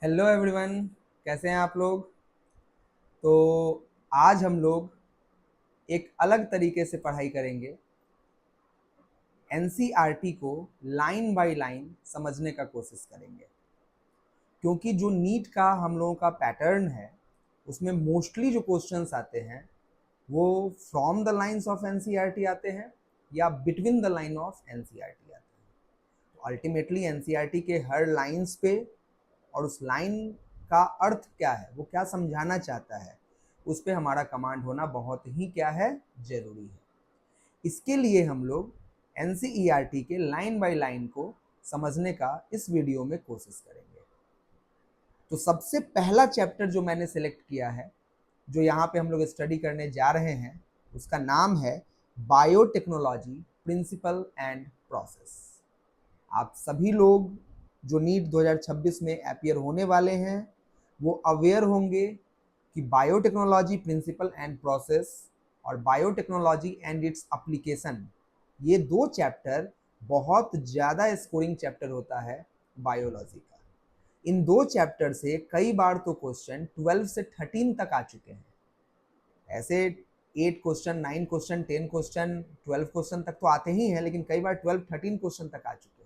Hello everyone. कैसे हैं आप लोग? तो आज हम लोग एक अलग तरीके से पढ़ाई करेंगे। एनसीईआरटी को लाइन बाय लाइन समझने का कोशिश करेंगे, क्योंकि जो नीट का हम लोगों का पैटर्न है उसमें मोस्टली जो क्वेश्चंस आते हैं वो from the lines of NCERT आते हैं या between the line of NCERT आते हैं। तो अल्टीमेटली एनसीईआरटी के हर लाइंस पे और उस लाइन का अर्थ क्या है, वो क्या समझाना चाहता है, उस पर हमारा कमांड होना बहुत ही क्या है, जरूरी है। इसके लिए हम लोग एनसीईआरटी के लाइन बाय लाइन को समझने का इस वीडियो में कोशिश करेंगे। तो सबसे पहला चैप्टर जो मैंने सेलेक्ट किया है, जो यहाँ पे हम लोग स्टडी करने जा रहे हैं, उसका नाम है बायोटेक्नोलॉजी प्रिंसिपल एंड प्रोसेस। आप सभी लोग जो नीट 2026 में अपीयर होने वाले हैं वो अवेयर होंगे कि बायोटेक्नोलॉजी प्रिंसिपल एंड प्रोसेस और बायोटेक्नोलॉजी एंड इट्स एप्लीकेशन, ये दो चैप्टर बहुत ज़्यादा स्कोरिंग चैप्टर होता है बायोलॉजी का। इन दो चैप्टर से कई बार तो क्वेश्चन 12 से 13 तक आ चुके हैं। ऐसे 8 क्वेश्चन, 9 क्वेश्चन, 10 क्वेश्चन, 12 क्वेश्चन तक तो आते ही हैं, लेकिन कई बार 12-13 क्वेश्चन तक आ चुके हैं।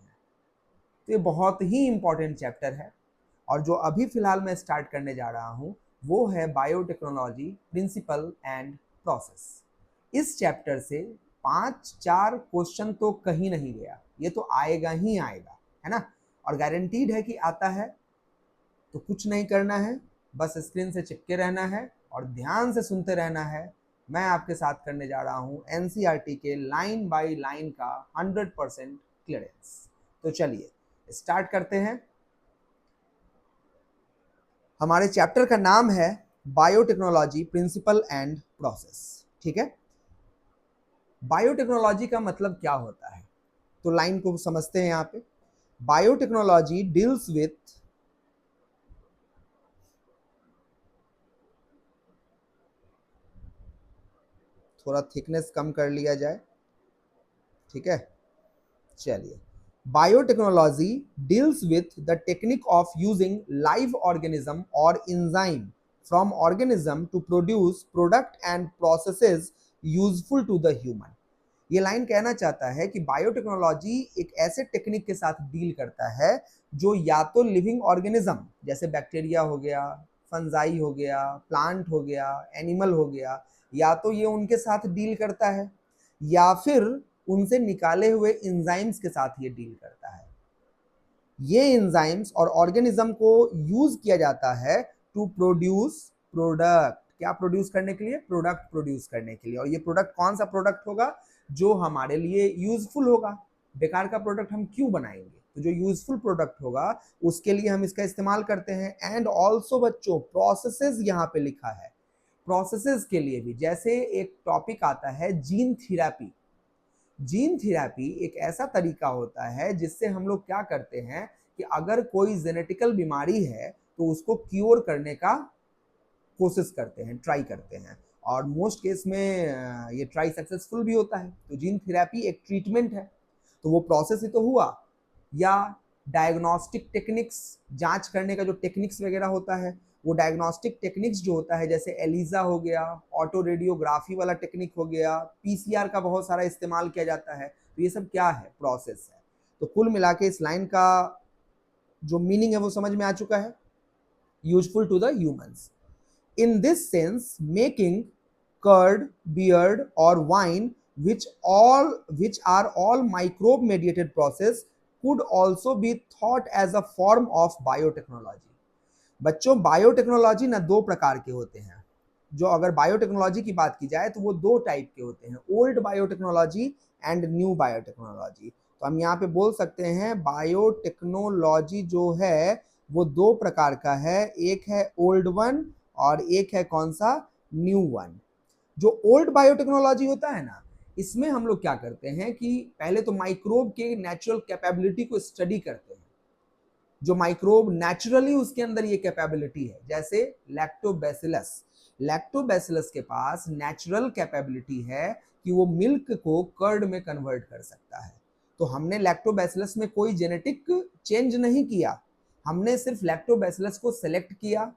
तो ये बहुत ही इंपॉर्टेंट चैप्टर है। और जो अभी फिलहाल मैं स्टार्ट करने जा रहा हूँ वो है बायोटेक्नोलॉजी प्रिंसिपल एंड प्रोसेस। इस चैप्टर से 5-4 क्वेश्चन तो कहीं नहीं गया, ये तो आएगा ही आएगा, है ना। और गारंटीड है कि आता है। तो कुछ नहीं करना है, बस स्क्रीन से चिपके रहना है और ध्यान से सुनते रहना है। मैं आपके साथ करने जा रहा हूँ एनसीईआरटी के लाइन बाय लाइन का 100% क्लियरेंस। तो चलिए स्टार्ट करते हैं। हमारे चैप्टर का नाम है बायोटेक्नोलॉजी प्रिंसिपल एंड प्रोसेस। ठीक है, बायोटेक्नोलॉजी का मतलब क्या होता है, तो लाइन को समझते हैं। यहाँ पे बायोटेक्नोलॉजी डील्स विथ थोड़ा थिकनेस कम कर लिया जाए, ठीक है। चलिए, biotechnology deals with the technique of using live organism और enzyme from organism to produce product and processes useful to the human. ये लाइन कहना चाहता है कि बायोटेक्नोलॉजी एक ऐसे टेक्निक के साथ डील करता है जो या तो लिविंग ऑर्गेनिज्म जैसे बैक्टीरिया हो गया, फंजाई हो गया, प्लांट हो गया, एनिमल हो गया, या तो ये उनके साथ डील करता है या फिर उनसे निकाले हुए इंजाइम्स के साथ ये डील करता है। ये इंजाइम्स और ऑर्गेनिज्म को यूज किया जाता है टू प्रोड्यूस प्रोडक्ट। क्या प्रोड्यूस करने के लिए? प्रोडक्ट प्रोड्यूस करने के लिए। और ये प्रोडक्ट कौन सा प्रोडक्ट होगा? जो हमारे लिए यूजफुल होगा। बेकार का प्रोडक्ट हम क्यों बनाएंगे? तो जो यूजफुल प्रोडक्ट होगा उसके लिए हम इसका इस्तेमाल करते हैं। एंड ऑल्सो बच्चों, प्रोसेसेस यहाँ पे लिखा है, प्रोसेसेस के लिए भी। जैसे एक टॉपिक आता है जीन थेरेपी। जीन थेरेपी एक ऐसा तरीका होता है जिससे हम लोग क्या करते हैं कि अगर कोई जेनेटिकल बीमारी है तो उसको क्योर करने का कोशिश करते हैं, ट्राई करते हैं। और मोस्ट केस में ये ट्राई सक्सेसफुल भी होता है। तो जीन थेरेपी एक ट्रीटमेंट है। तो वो प्रोसेस ही तो हुआ। या डायग्नोस्टिक टेक्निक्स, जांच करने का जो टेक्निक्स वगैरह होता है, वो डायग्नोस्टिक टेक्निक्स जो होता है, जैसे एलिजा हो गया, ऑटो रेडियोग्राफी वाला टेक्निक हो गया, पीसीआर का बहुत सारा इस्तेमाल किया जाता है। तो ये सब क्या है? प्रोसेस है। तो कुल मिला के इस लाइन का जो मीनिंग है वो समझ में आ चुका है, useful to the humans. In this sense, making curd, beer or wine, which are all microbe mediated process, could also be thought as a form of biotechnology. बच्चों, बायोटेक्नोलॉजी ना दो प्रकार के होते हैं। जो अगर बायोटेक्नोलॉजी की बात की जाए तो वो दो टाइप के होते हैं, old biotechnology and new biotechnology. तो हम यहाँ पे बोल सकते हैं बायोटेक्नोलॉजी जो है वो दो प्रकार का है, एक है ओल्ड वन और एक है कौन सा? New one. जो ओल्ड बायोटेक्नोलॉजी होता है ना, इसमें हम लोग क्या करते हैं कि पहले तो माइक्रोब के नेचुरल कैपेबिलिटी को स्टडी करते हैं। जो माइक्रोब नेचुरली उसके अंदर ये कैपेबिलिटी है, जैसे लैक्टोबैसिलस। लैक्टोबैसिलस के पास नेचुरल कैपेबिलिटी है कि वो मिल्क को कर्ड में कन्वर्ट कर सकता है। तो हमने लैक्टोबैसिलस में कोई जेनेटिक चेंज नहीं किया, हमने सिर्फ लैक्टोबैसिलस को सेलेक्ट किया,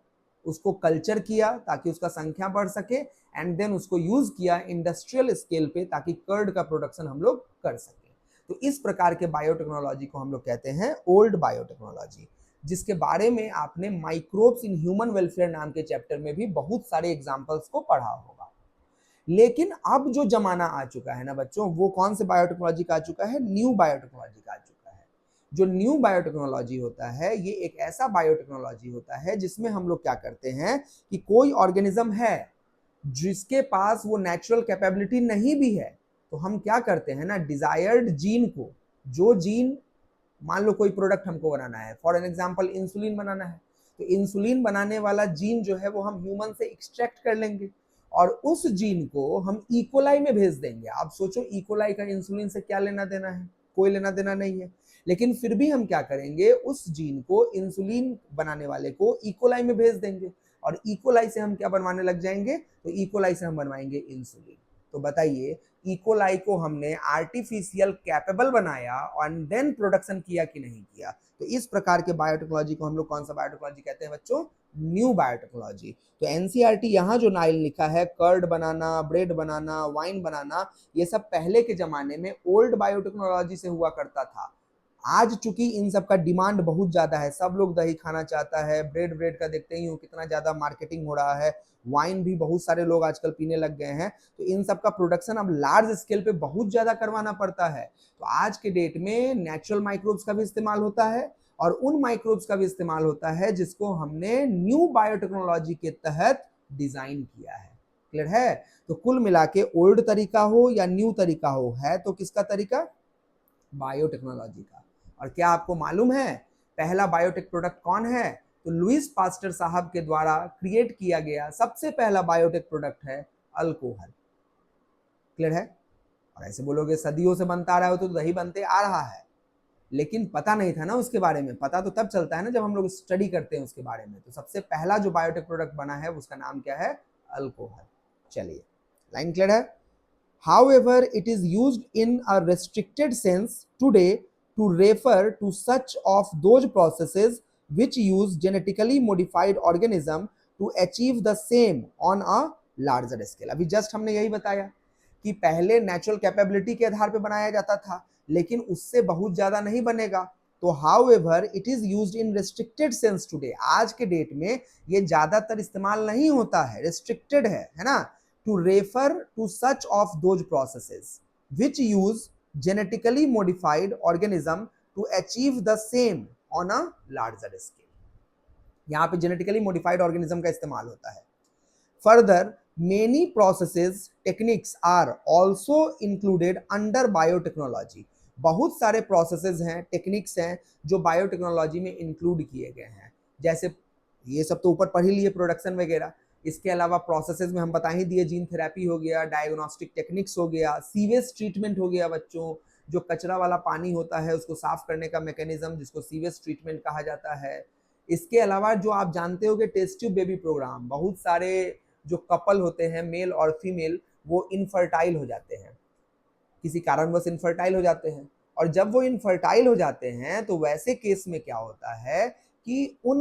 उसको कल्चर किया ताकि उसका संख्या बढ़ सके, एंड देन उसको यूज किया इंडस्ट्रियल स्केल पे ताकि कर्ड का प्रोडक्शन हम लोग कर सके। तो इस प्रकार के बायोटेक्नोलॉजी को हम लोग कहते हैं ओल्ड बायोटेक्नोलॉजी, जिसके बारे में आपने माइक्रोब्स इन ह्यूमन वेलफेयर नाम के चैप्टर में भी बहुत सारे एग्जाम्पल्स को पढ़ा होगा। लेकिन अब जो जमाना आ चुका है ना बच्चों, वो कौन से बायोटेक्नोलॉजी का आ चुका है? न्यू बायोटेक्नोलॉजी का आ चुका है। जो न्यू बायोटेक्नोलॉजी होता है ये एक ऐसा बायोटेक्नोलॉजी होता है जिसमें हम लोग क्या करते हैं कि कोई ऑर्गेनिज्म है जिसके पास वो नेचुरल कैपेबिलिटी नहीं भी है, तो हम क्या करते हैं ना, डिजायर्ड जीन को, जो जीन, मान लो कोई प्रोडक्ट हमको बनाना है, फॉर एन एग्जांपल इंसुलिन बनाना है, तो इंसुलिन बनाने वाला जीन जो है वो हम ह्यूमन से एक्सट्रैक्ट कर लेंगे और उस जीन को हम इकोलाई में भेज देंगे। आप सोचो इकोलाई का इंसुलिन से क्या लेना देना है? कोई लेना देना नहीं है। लेकिन फिर भी हम क्या करेंगे, उस जीन को, इंसुलिन बनाने वाले को इकोलाई में भेज देंगे और इकोलाई से हम क्या बनवाने लग जाएंगे? तो इकोलाई से हम बनवाएंगे इंसुलिन। तो बताइए, इकोलाई को हमने आर्टिफिशियल कैपेबल बनाया और देन प्रोडक्शन किया कि नहीं किया? तो इस प्रकार के बायोटेक्नोलॉजी को हम लोग कौन सा बायोटेक्नोलॉजी कहते हैं बच्चों? New biotechnology. तो एनसीईआरटी यहाँ जो नाइल लिखा है, कर्ड बनाना, ब्रेड बनाना, वाइन बनाना, ये सब पहले के जमाने में ओल्ड बायोटेक्नोलॉजी से हुआ करता था। आज चूंकि इन सब का डिमांड बहुत ज्यादा है, सब लोग दही खाना चाहता है, ब्रेड का देखते ही हो कितना ज्यादा मार्केटिंग हो रहा है, वाइन भी बहुत सारे लोग आजकल पीने लग गए हैं, तो इन सब का प्रोडक्शन अब लार्ज स्केल पे बहुत ज्यादा करवाना पड़ता है। तो आज के डेट में नेचुरल माइक्रोब्स का भी इस्तेमाल होता है और उन माइक्रोब्स का भी इस्तेमाल होता है जिसको हमने न्यू बायोटेक्नोलॉजी के तहत डिजाइन किया है। क्लियर है? तो कुल मिला के ओल्ड तरीका हो या न्यू तरीका हो, है तो किसका तरीका? बायोटेक्नोलॉजी का। और क्या आपको मालूम है पहला बायोटेक प्रोडक्ट कौन है? तो लुइस पास्टर साहब के द्वारा क्रिएट किया गया सबसे पहला बायोटेक प्रोडक्ट है अल्कोहल। क्लियर है? और ऐसे बोलोगे सदियों से बनता आ रहा हो तो दही बनते आ रहा है, लेकिन पता नहीं था ना उसके बारे में। पता तो तब चलता है ना जब हम लोग स्टडी करते हैं उसके बारे में। तो सबसे पहला जो बायोटेक प्रोडक्ट बना है उसका नाम क्या है? अल्कोहल। चलिए, लाइन क्लियर है? However, it is used in a restricted sense today to refer to such of those processes which use genetically modified organism to achieve the same on a larger scale. अभी just हमने यही बताया कि पहले natural capability के आधार पे बनाया जाता था, लेकिन उससे बहुत ज्यादा नहीं बनेगा। तो however, it is used in restricted sense today. आज के डेट में ये ज्यादातर इस्तेमाल नहीं होता है, restricted है ना, to refer to such of those processes which use genetically modified organism to achieve the same on a larger scale. यहाँ पे genetically modified organism का इस्तेमाल होता है। Further, many processes techniques are also included under biotechnology. बहुत सारे processes हैं, techniques हैं जो बायोटेक्नोलॉजी में इंक्लूड किए गए हैं। जैसे ये सब तो ऊपर पढ़ ही लिए, प्रोडक्शन वगैरह। इसके अलावा प्रोसेसेस में हम बता ही दिए, जीन थेरेपी हो गया, डायग्नोस्टिक टेक्निक्स हो गया, सीवेज ट्रीटमेंट हो गया बच्चों, जो कचरा वाला पानी होता है उसको साफ करने का मैकेनिज्म जिसको सीवेज ट्रीटमेंट कहा जाता है। इसके अलावा जो आप जानते हो कि टेस्ट ट्यूब बेबी प्रोग्राम, बहुत सारे जो कपल होते हैं मेल और फीमेल, वो इनफर्टाइल हो जाते हैं, किसी कारणवश इनफर्टाइल हो जाते हैं। और जब वो इनफर्टाइल हो जाते हैं तो वैसे केस में क्या होता है कि उन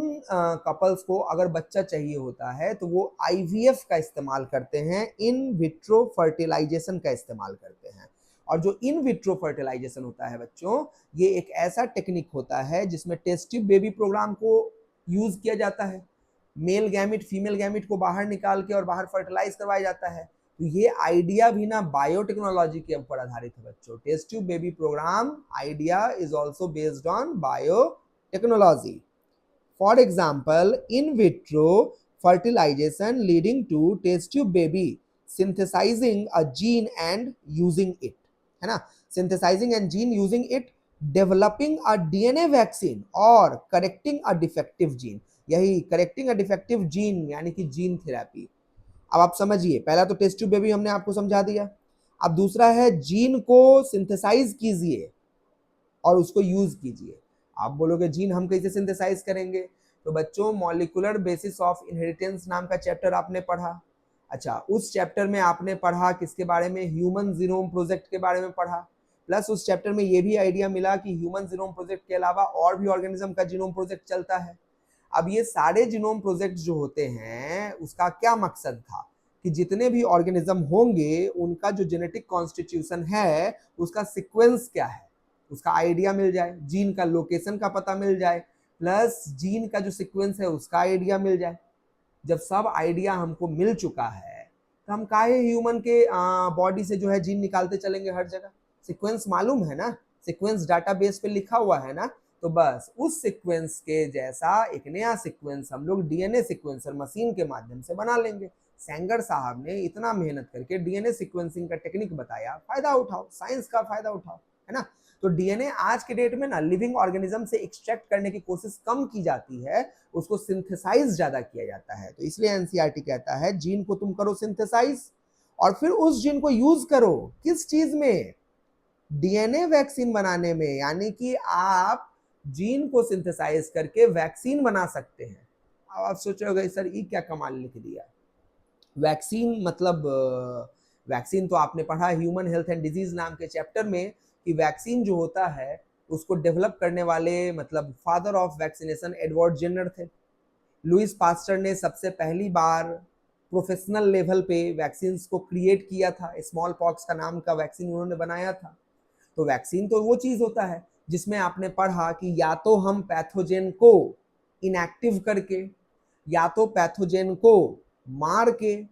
कपल्स को अगर बच्चा चाहिए होता है तो वो आईवीएफ का इस्तेमाल करते हैं, इन विट्रो फर्टिलाइजेशन का इस्तेमाल करते हैं। और जो इन विट्रो फर्टिलाइजेशन होता है बच्चों, ये एक ऐसा टेक्निक होता है जिसमें टेस्ट ट्यूब बेबी प्रोग्राम को यूज किया जाता है। मेल गैमिट फीमेल गैमिट को बाहर निकाल के और बाहर फर्टिलाइज करवाया जाता है। तो ये आइडिया भी ना बायोटेक्नोलॉजी के ऊपर आधारित है बच्चों। Test tube baby program idea is also based on biotechnology. For example, in vitro fertilization leading to test tube baby synthesizing a gene and using it, है ना, synthesizing and gene using it, developing a DNA vaccine और correcting a defective gene। यही correcting a defective gene यानी कि gene therapy. अब आप समझिए, पहला तो टेस्ट ट्यूब बेबी हमने आपको समझा दिया, अब दूसरा है जीन को सिंथेसाइज कीजिए और उसको यूज कीजिए। आप बोलोगे जीन हम कैसे सिंथेसाइज करेंगे? तो बच्चों मॉलिक्यूलर बेसिस ऑफ इनहेरिटेंस नाम का चैप्टर आपने पढ़ा। अच्छा, उस चैप्टर में आपने पढ़ा किसके बारे में? ह्यूमन जीनोम प्रोजेक्ट के बारे में पढ़ा। प्लस उस चैप्टर में ये भी आइडिया मिला कि ह्यूमन जीनोम प्रोजेक्ट के अलावा और भी ऑर्गेनिज्म का जीनोम प्रोजेक्ट चलता है। अब ये सारे जीनोम प्रोजेक्ट जो होते हैं उसका क्या मकसद था कि जितने भी ऑर्गेनिज्म होंगे उनका जो जेनेटिक कॉन्स्टिट्यूशन है उसका सीक्वेंस क्या है उसका आइडिया मिल जाए, जीन का लोकेशन का पता मिल जाए, प्लस जीन का जो सीक्वेंस है उसका आइडिया मिल जाए। जब सब आइडिया हमको मिल चुका है तो हम काहे ह्यूमन के बॉडी से जो है जीन निकालते चलेंगे हर जगह। सीक्वेंस मालूम है ना, सीक्वेंस डाटाबेस पे लिखा हुआ है ना, तो बस उस सीक्वेंस के जैसा एक नया सीक्वेंस हम लोग डीएनए सीक्वेंसर मशीन के माध्यम से बना लेंगे। सेंगर साहब ने इतना मेहनत करके डीएनए सीक्वेंसिंग का टेक्निक बताया, फायदा उठाओ, साइंस का फायदा उठाओ, है ना। तो डीएनए आज के डेट में ना लिविंग ऑर्गेनिज्म से एक्सट्रैक्ट करने की कोशिश कम की जाती है, उसको सिंथेसाइज ज्यादा किया जाता है। तो इसलिए एनसीईआरटी कहता है जीन को तुम करो सिंथेसाइज और फिर उस जीन को यूज करो किस चीज में, डीएनए वैक्सीन बनाने में। यानी कि आप जीन को सिंथेसाइज करके वैक्सीन बना सकते हैं। अब आप सोचोगे सर ये क्या कमाल लिख दिया, वैक्सीन मतलब वैक्सीन तो आपने पढ़ा ह्यूमन हेल्थ एंड डिजीज नाम के चैप्टर में कि वैक्सीन जो होता है उसको डेवलप करने वाले मतलब father of vaccination Edward Jenner थे। लुइस पास्टर ने सबसे पहली बार प्रोफेशनल लेवल पे वैक्सीन को क्रिएट किया था, स्मॉल पॉक्स का नाम का वैक्सीन उन्होंने बनाया था। तो वैक्सीन तो वो चीज होता है जिसमें आपने पढ़ा कि या तो हम पैथोजेन को इनएक्टिव करके या तो पैथोजेन को मार के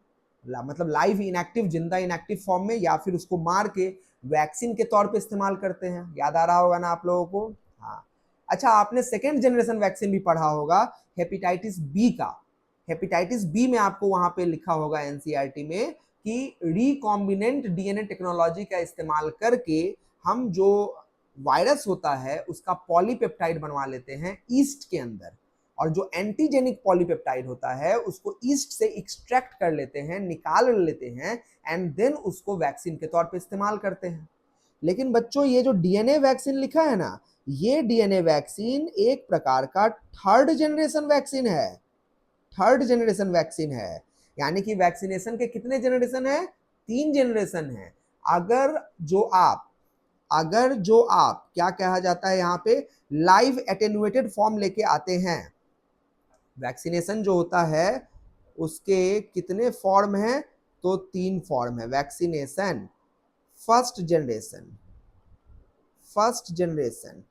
मतलब लाइव इनएक्टिव जिंदा इनएक्टिव फॉर्म में या फिर उसको मार के वैक्सीन के तौर पे इस्तेमाल करते हैं। याद आ रहा होगा ना आप लोगों को। हाँ, अच्छा आपने सेकेंड जनरेशन वैक्सीन भी पढ़ा होगा हेपेटाइटिस बी का। हेपेटाइटिस बी में आपको वहां पे लिखा होगा एनसीईआरटी में कि रिकॉम्बिनेंट डीएनए टेक्नोलॉजी का इस्तेमाल करके हम जो वायरस होता है उसका पॉलीपेप्टाइड बनवा लेते हैं ईस्ट के अंदर, और जो एंटीजेनिक पॉलीपेप्टाइड होता है उसको ईस्ट से एक्सट्रैक्ट कर लेते हैं, निकाल लेते हैं एंड देन उसको वैक्सीन के तौर पे इस्तेमाल करते हैं। लेकिन बच्चों ये जो डीएनए वैक्सीन लिखा है ना, ये डीएनए वैक्सीन एक प्रकार का थर्ड जनरेशन वैक्सीन है। थर्ड जनरेशन वैक्सीन है, यानी कि वैक्सीनेशन के कितने जनरेशन है, 3 जनरेशन है। अगर जो आप क्या कहा जाता है यहाँ पे लाइव एटेन्यूएटेड फॉर्म लेके आते हैं, वैक्सीनेशन जो होता है उसके कितने फॉर्म हैं, तो 3 फॉर्म है वैक्सीनेशन। फर्स्ट जनरेशन,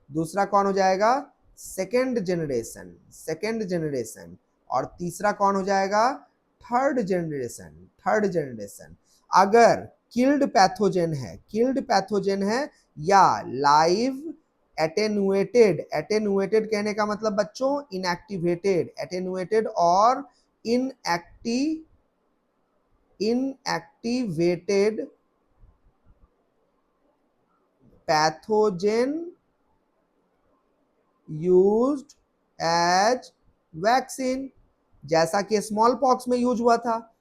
दूसरा कौन हो जाएगा, सेकेंड जनरेशन, और तीसरा कौन हो जाएगा, थर्ड जनरेशन। अगर किल्ड पैथोजेन है या लाइव एटेनुएटेड कहने का मतलब बच्चों इनएक्टिवेटेड और inactivated pathogen used as vaccine, जैसा कि स्मॉल पॉक्स में यूज हुआ था।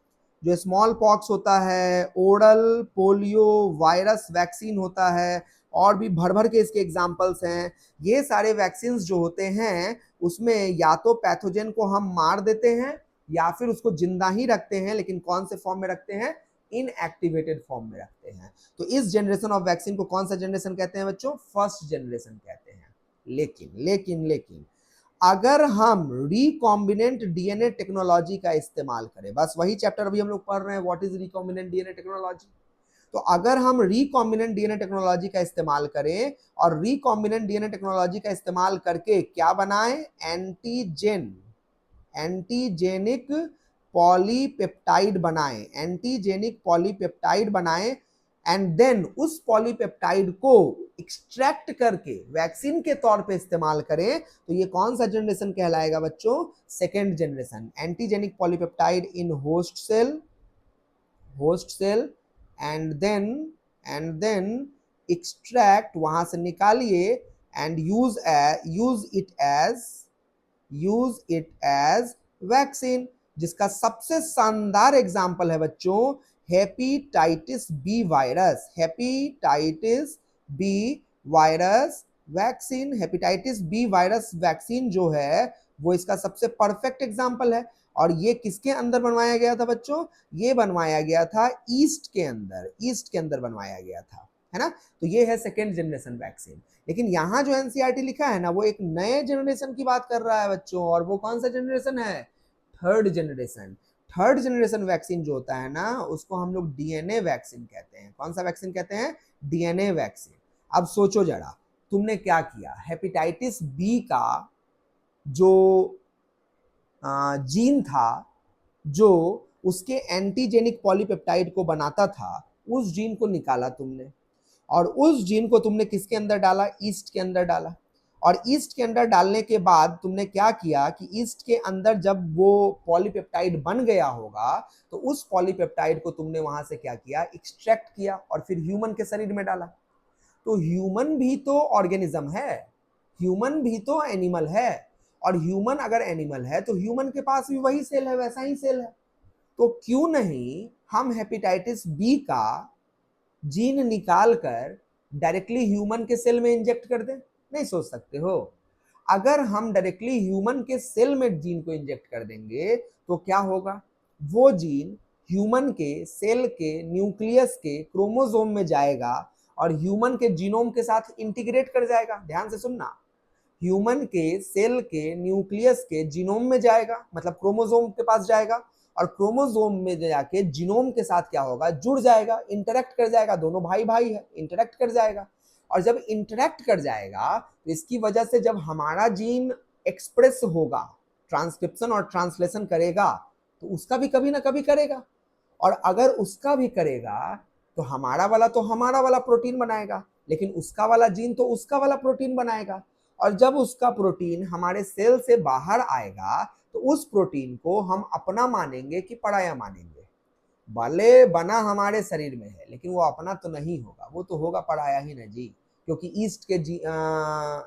जो स्मॉल पॉक्स होता है, ओरल पोलियो वायरस वैक्सीन होता है, और भी भर भर के इसके एग्जाम्पल्स हैं। ये सारे वैक्सीन जो होते हैं उसमें या तो पैथोजेन को हम मार देते हैं या फिर उसको जिंदा ही रखते हैं, लेकिन कौन से फॉर्म में रखते हैं, इनएक्टिवेटेड फॉर्म में रखते हैं। तो इस जनरेशन ऑफ वैक्सीन को कौन सा जनरेशन कहते हैं बच्चों, फर्स्ट जनरेशन कहते हैं। लेकिन अगर हम रिकॉम्बिनेंट डीएनए टेक्नोलॉजी का इस्तेमाल करें, बस वही चैप्टर अभी हम लोग पढ़ रहे हैं, what is recombinant DNA technology. तो अगर हम रिकॉम्बिनेंट डीएनए टेक्नोलॉजी का इस्तेमाल करें और रिकॉम्बिनेंट डीएनए टेक्नोलॉजी का इस्तेमाल करके क्या बनाएं, एंटीजेनिक पॉलीपेप्टाइड बनाएं, एंड देन उस पॉलीपेप्टाइड को एक्सट्रैक्ट करके वैक्सीन के तौर पे इस्तेमाल करें, तो ये कौन सा जनरेशन कहलाएगा बच्चों, second generation. Antigenic polypeptide in host cell and then extract, वहां से निकालिए and use it as vaccine, जिसका सबसे शानदार एग्जांपल है बच्चों hepatitis B virus vaccine. Hepatitis B virus vaccine जो है वो इसका सबसे परफेक्ट एग्जांपल है। और ये किसके अंदर बनवाया गया था बच्चों, ये बनवाया गया था ईस्ट के अंदर बनवाया गया था, है ना। तो ये है सेकेंड जनरेशन वैक्सीन। लेकिन यहाँ जो एनसीईआरटी लिखा है ना, वो एक नए जनरेशन की बात कर रहा है बच्चों, और वो कौन सा जनरेशन है, third generation. Third generation vaccine जो होता है ना, उसको हम लोग डीएनए वैक्सीन कहते हैं। कौन सा वैक्सीन कहते हैं, डीएनए वैक्सीन। अब सोचो जरा, तुमने क्या किया, हेपेटाइटिस बी का जो जीन था, जो उसके एंटीजेनिक पॉलीपेप्टाइड को बनाता था, उस जीन को निकाला तुमने, और उस जीन को तुमने किसके अंदर डाला, ईस्ट के अंदर डाला। और ईस्ट के अंदर डालने के बाद तुमने क्या किया कि ईस्ट के अंदर जब वो पॉलीपेप्टाइड बन गया होगा, तो उस पॉलीपेप्टाइड को तुमने वहां से क्या किया, एक्सट्रैक्ट किया और फिर ह्यूमन के शरीर में डाला। तो ह्यूमन भी तो ऑर्गेनिज्म है, ह्यूमन भी तो एनिमल है, और ह्यूमन अगर एनिमल है तो ह्यूमन के पास भी वही सेल है, वैसा ही सेल है। तो क्यों नहीं हम हेपेटाइटिस बी का जीन निकाल कर डायरेक्टली ह्यूमन के सेल में इंजेक्ट कर दें। नहीं सोच सकते हो, अगर हम डायरेक्टली ह्यूमन के सेल में जीन को इंजेक्ट कर देंगे तो क्या होगा, वो जीन ह्यूमन के सेल के न्यूक्लियस के क्रोमोसोम में जाएगा और ह्यूमन के जीनोम के साथ इंटीग्रेट कर जाएगा। ध्यान से सुनना, ह्यूमन के सेल के न्यूक्लियस के जीनोम में जाएगा, मतलब क्रोमोसोम के पास जाएगा, और क्रोमोसोम में जाके जीनोम के साथ क्या होगा, जुड़ जाएगा, इंटरेक्ट कर जाएगा। दोनों भाई भाई है, इंटरेक्ट कर जाएगा। और जब इंटरेक्ट कर जाएगा तो इसकी वजह से जब हमारा जीन एक्सप्रेस होगा, ट्रांसक्रिप्शन और ट्रांसलेशन करेगा, तो उसका भी कभी ना कभी करेगा। और अगर उसका भी करेगा तो हमारा वाला प्रोटीन बनाएगा, लेकिन उसका वाला जीन तो उसका वाला प्रोटीन बनाएगा। और जब उसका प्रोटीन हमारे सेल से बाहर आएगा तो उस प्रोटीन को हम अपना मानेंगे कि पराया मानेंगे। भले बना हमारे शरीर में है, लेकिन वो अपना तो नहीं होगा, वो तो होगा पराया ही ना जी, क्योंकि ईस्ट के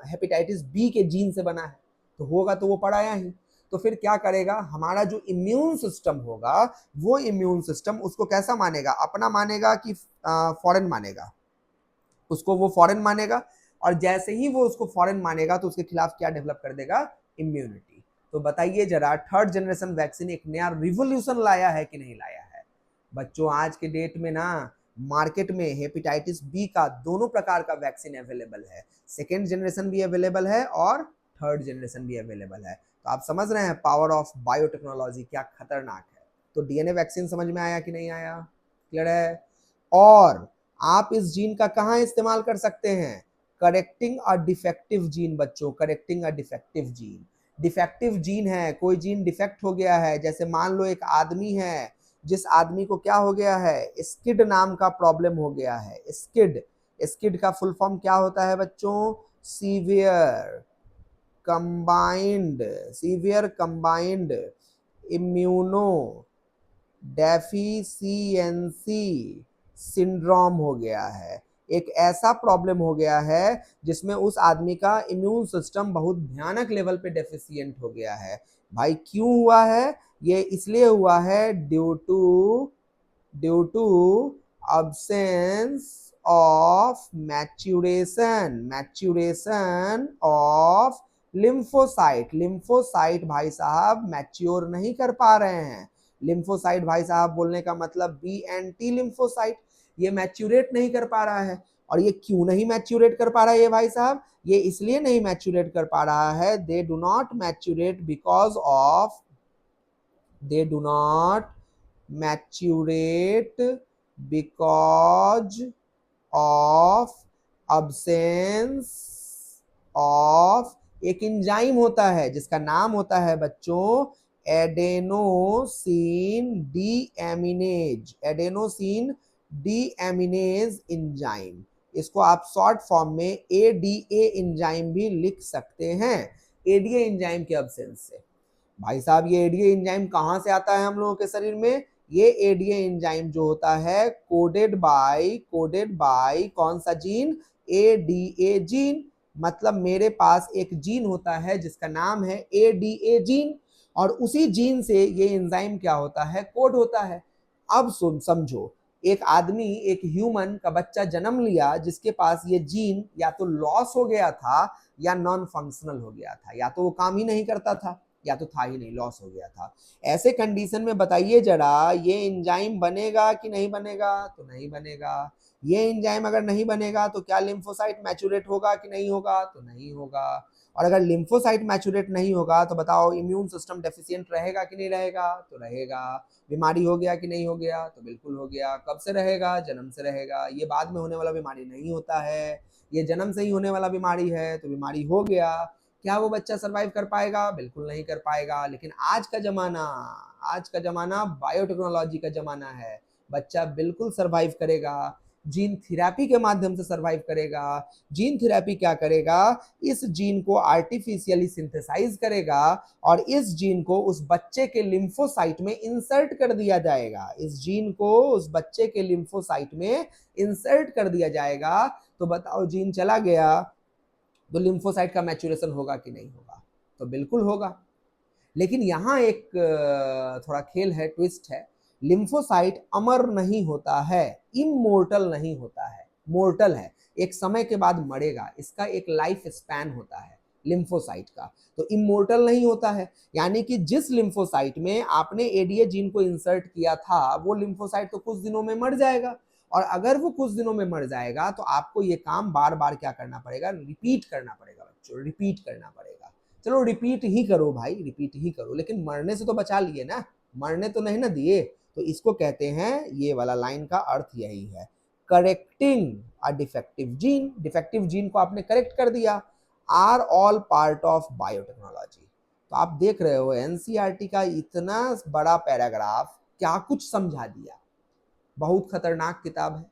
हेपेटाइटिस बी के जीन से बना है, तो होगा तो वो पराया ही। तो फिर क्या करेगा, हमारा जो इम्यून सिस्टम होगा, वो इम्यून सिस्टम उसको कैसा मानेगा, अपना मानेगा कि फॉरेन मानेगा, उसको वो फॉरेन मानेगा। और जैसे ही वो उसको फॉरेन मानेगा तो उसके खिलाफ क्या डेवलप कर देगा, इम्यूनिटी। तो बताइए जरा, थर्ड जनरेशन वैक्सीन एक नया रिवोल्यूशन लाया है कि नहीं लाया है। बच्चों आज के डेट में ना मार्केट में हेपेटाइटिस बी का दोनों प्रकार का वैक्सीन अवेलेबल है, सेकेंड जनरेशन भी अवेलेबल है और थर्ड जनरेशन भी अवेलेबल है। तो आप समझ रहे हैं पावर ऑफ बायोटेक्नोलॉजी क्या खतरनाक है। तो डीएनए वैक्सीन समझ में आया कि नहीं आया, क्लियर है। और आप इस जीन का कहाँ इस्तेमाल कर सकते हैं, करेक्टिंग अ डिफेक्टिव जीन। बच्चों correcting a defective gene, defective gene है, कोई जीन डिफेक्ट हो गया है, जैसे मान लो एक आदमी है, जिस आदमी को क्या हो गया है, स्किड नाम का प्रॉब्लम हो गया है। स्किड, स्किड का फुल फॉर्म क्या होता है बच्चों, severe combined immuno deficiency syndrome हो गया है। एक ऐसा प्रॉब्लम हो गया है जिसमें उस आदमी का इम्यून सिस्टम बहुत भयानक लेवल पे डेफिशिएंट हो गया है। भाई क्यों हुआ है, ये इसलिए हुआ है due to absence of maturation of lymphocyte भाई साहब मैच्योर नहीं कर पा रहे हैं। लिम्फोसाइट भाई साहब बोलने का मतलब बी एंटी लिम्फोसाइट, ये मैच्यूरेट नहीं कर पा रहा है। और ये क्यों नहीं मैच्यूरेट कर पा रहा है ये भाई साहब, ये इसलिए नहीं मैच्यूरेट कर पा रहा है, they do not maturate because of absence of एक एंजाइम होता है जिसका नाम होता है बच्चों एडेनोसिन डीएमिनेज एंजाइम। इसको आप शॉर्ट फॉर्म में एडीए एंजाइम भी लिख सकते हैं। एडीए एंजाइम के अब्सेंस से भाई साहब, ये एडीए एंजाइम कहां से आता है हम लोगों के शरीर में, ये एडीए एंजाइम जो होता है कोडेड बाय कौन सा जीन, एडीए जीन। मतलब मेरे पास एक जीन होता है जिसका नाम है एडीए जीन, और उसी जीन से ये एंजाइम क्या होता है, कोड होता है। अब सुन समझो, एक आदमी, एक ह्यूमन का बच्चा जन्म लिया जिसके पास ये जीन या तो लॉस हो गया था या नॉन फंक्शनल हो गया था, या तो वो काम ही नहीं करता था या तो था ही नहीं, लॉस हो गया था। ऐसे कंडीशन में बताइए जरा, ये एंजाइम बनेगा कि नहीं बनेगा, तो नहीं बनेगा। ये एंजाइम अगर नहीं बनेगा तो क्या लिम्फोसाइट मैचुरेट होगा कि नहीं होगा? तो नहीं होगा। और अगर लिम्फोसाइट मैचुरेट नहीं होगा तो बताओ इम्यून सिस्टम डेफिशिएंट रहेगा कि नहीं रहेगा? तो रहेगा। बीमारी हो गया कि नहीं हो गया? तो बिल्कुल हो गया। कब से रहेगा? जन्म से रहेगा। ये बाद में होने वाला बीमारी नहीं होता है, ये जन्म से ही होने वाला बीमारी है। तो बीमारी हो गया, क्या वो बच्चा सरवाइव कर पाएगा? बिल्कुल नहीं कर पाएगा। लेकिन आज का जमाना बायोटेक्नोलॉजी का जमाना है, बच्चा बिल्कुल सरवाइव करेगा। जीन थेरेपी के माध्यम से सरवाइव करेगा। जीन थेरेपी क्या करेगा? इस जीन को आर्टिफिशियली सिंथेसाइज करेगा और इस जीन को उस बच्चे के लिम्फोसाइट में इंसर्ट कर दिया जाएगा। इस जीन को उस बच्चे के लिम्फोसाइट में इंसर्ट कर दिया जाएगा। तो बताओ जीन चला गया तो लिम्फोसाइट का मैचुरेशन होगा कि नहीं होगा? तो बिल्कुल होगा। लेकिन यहाँ एक थोड़ा खेल है, ट्विस्ट है। लिम्फोसाइट अमर नहीं होता है, इमोर्टल नहीं होता है, मोर्टल है, एक समय के बाद मरेगा। इसका एक लाइफ स्पैन होता है लिम्फोसाइट का, तो इमोर्टल नहीं होता है। यानी कि जिस लिम्फोसाइट में आपने एडीए जीन को इंसर्ट किया था वो लिम्फोसाइट तो कुछ दिनों में मर जाएगा, और अगर वो कुछ दिनों में मर जाएगा तो आपको ये काम बार बार क्या करना पड़ेगा? रिपीट करना पड़ेगा बच्चों, रिपीट करना पड़ेगा। चलो रिपीट ही करो भाई, रिपीट ही करो, लेकिन मरने से तो बचा लिए ना, मरने तो नहीं ना दिए। तो इसको कहते हैं, ये वाला लाइन का अर्थ यही है, correcting a defective gene. Defective gene को आपने करेक्ट कर दिया, are all part of biotechnology. तो आप देख रहे हो एनसीईआरटी का इतना बड़ा पैराग्राफ क्या कुछ समझा दिया। बहुत खतरनाक किताब है,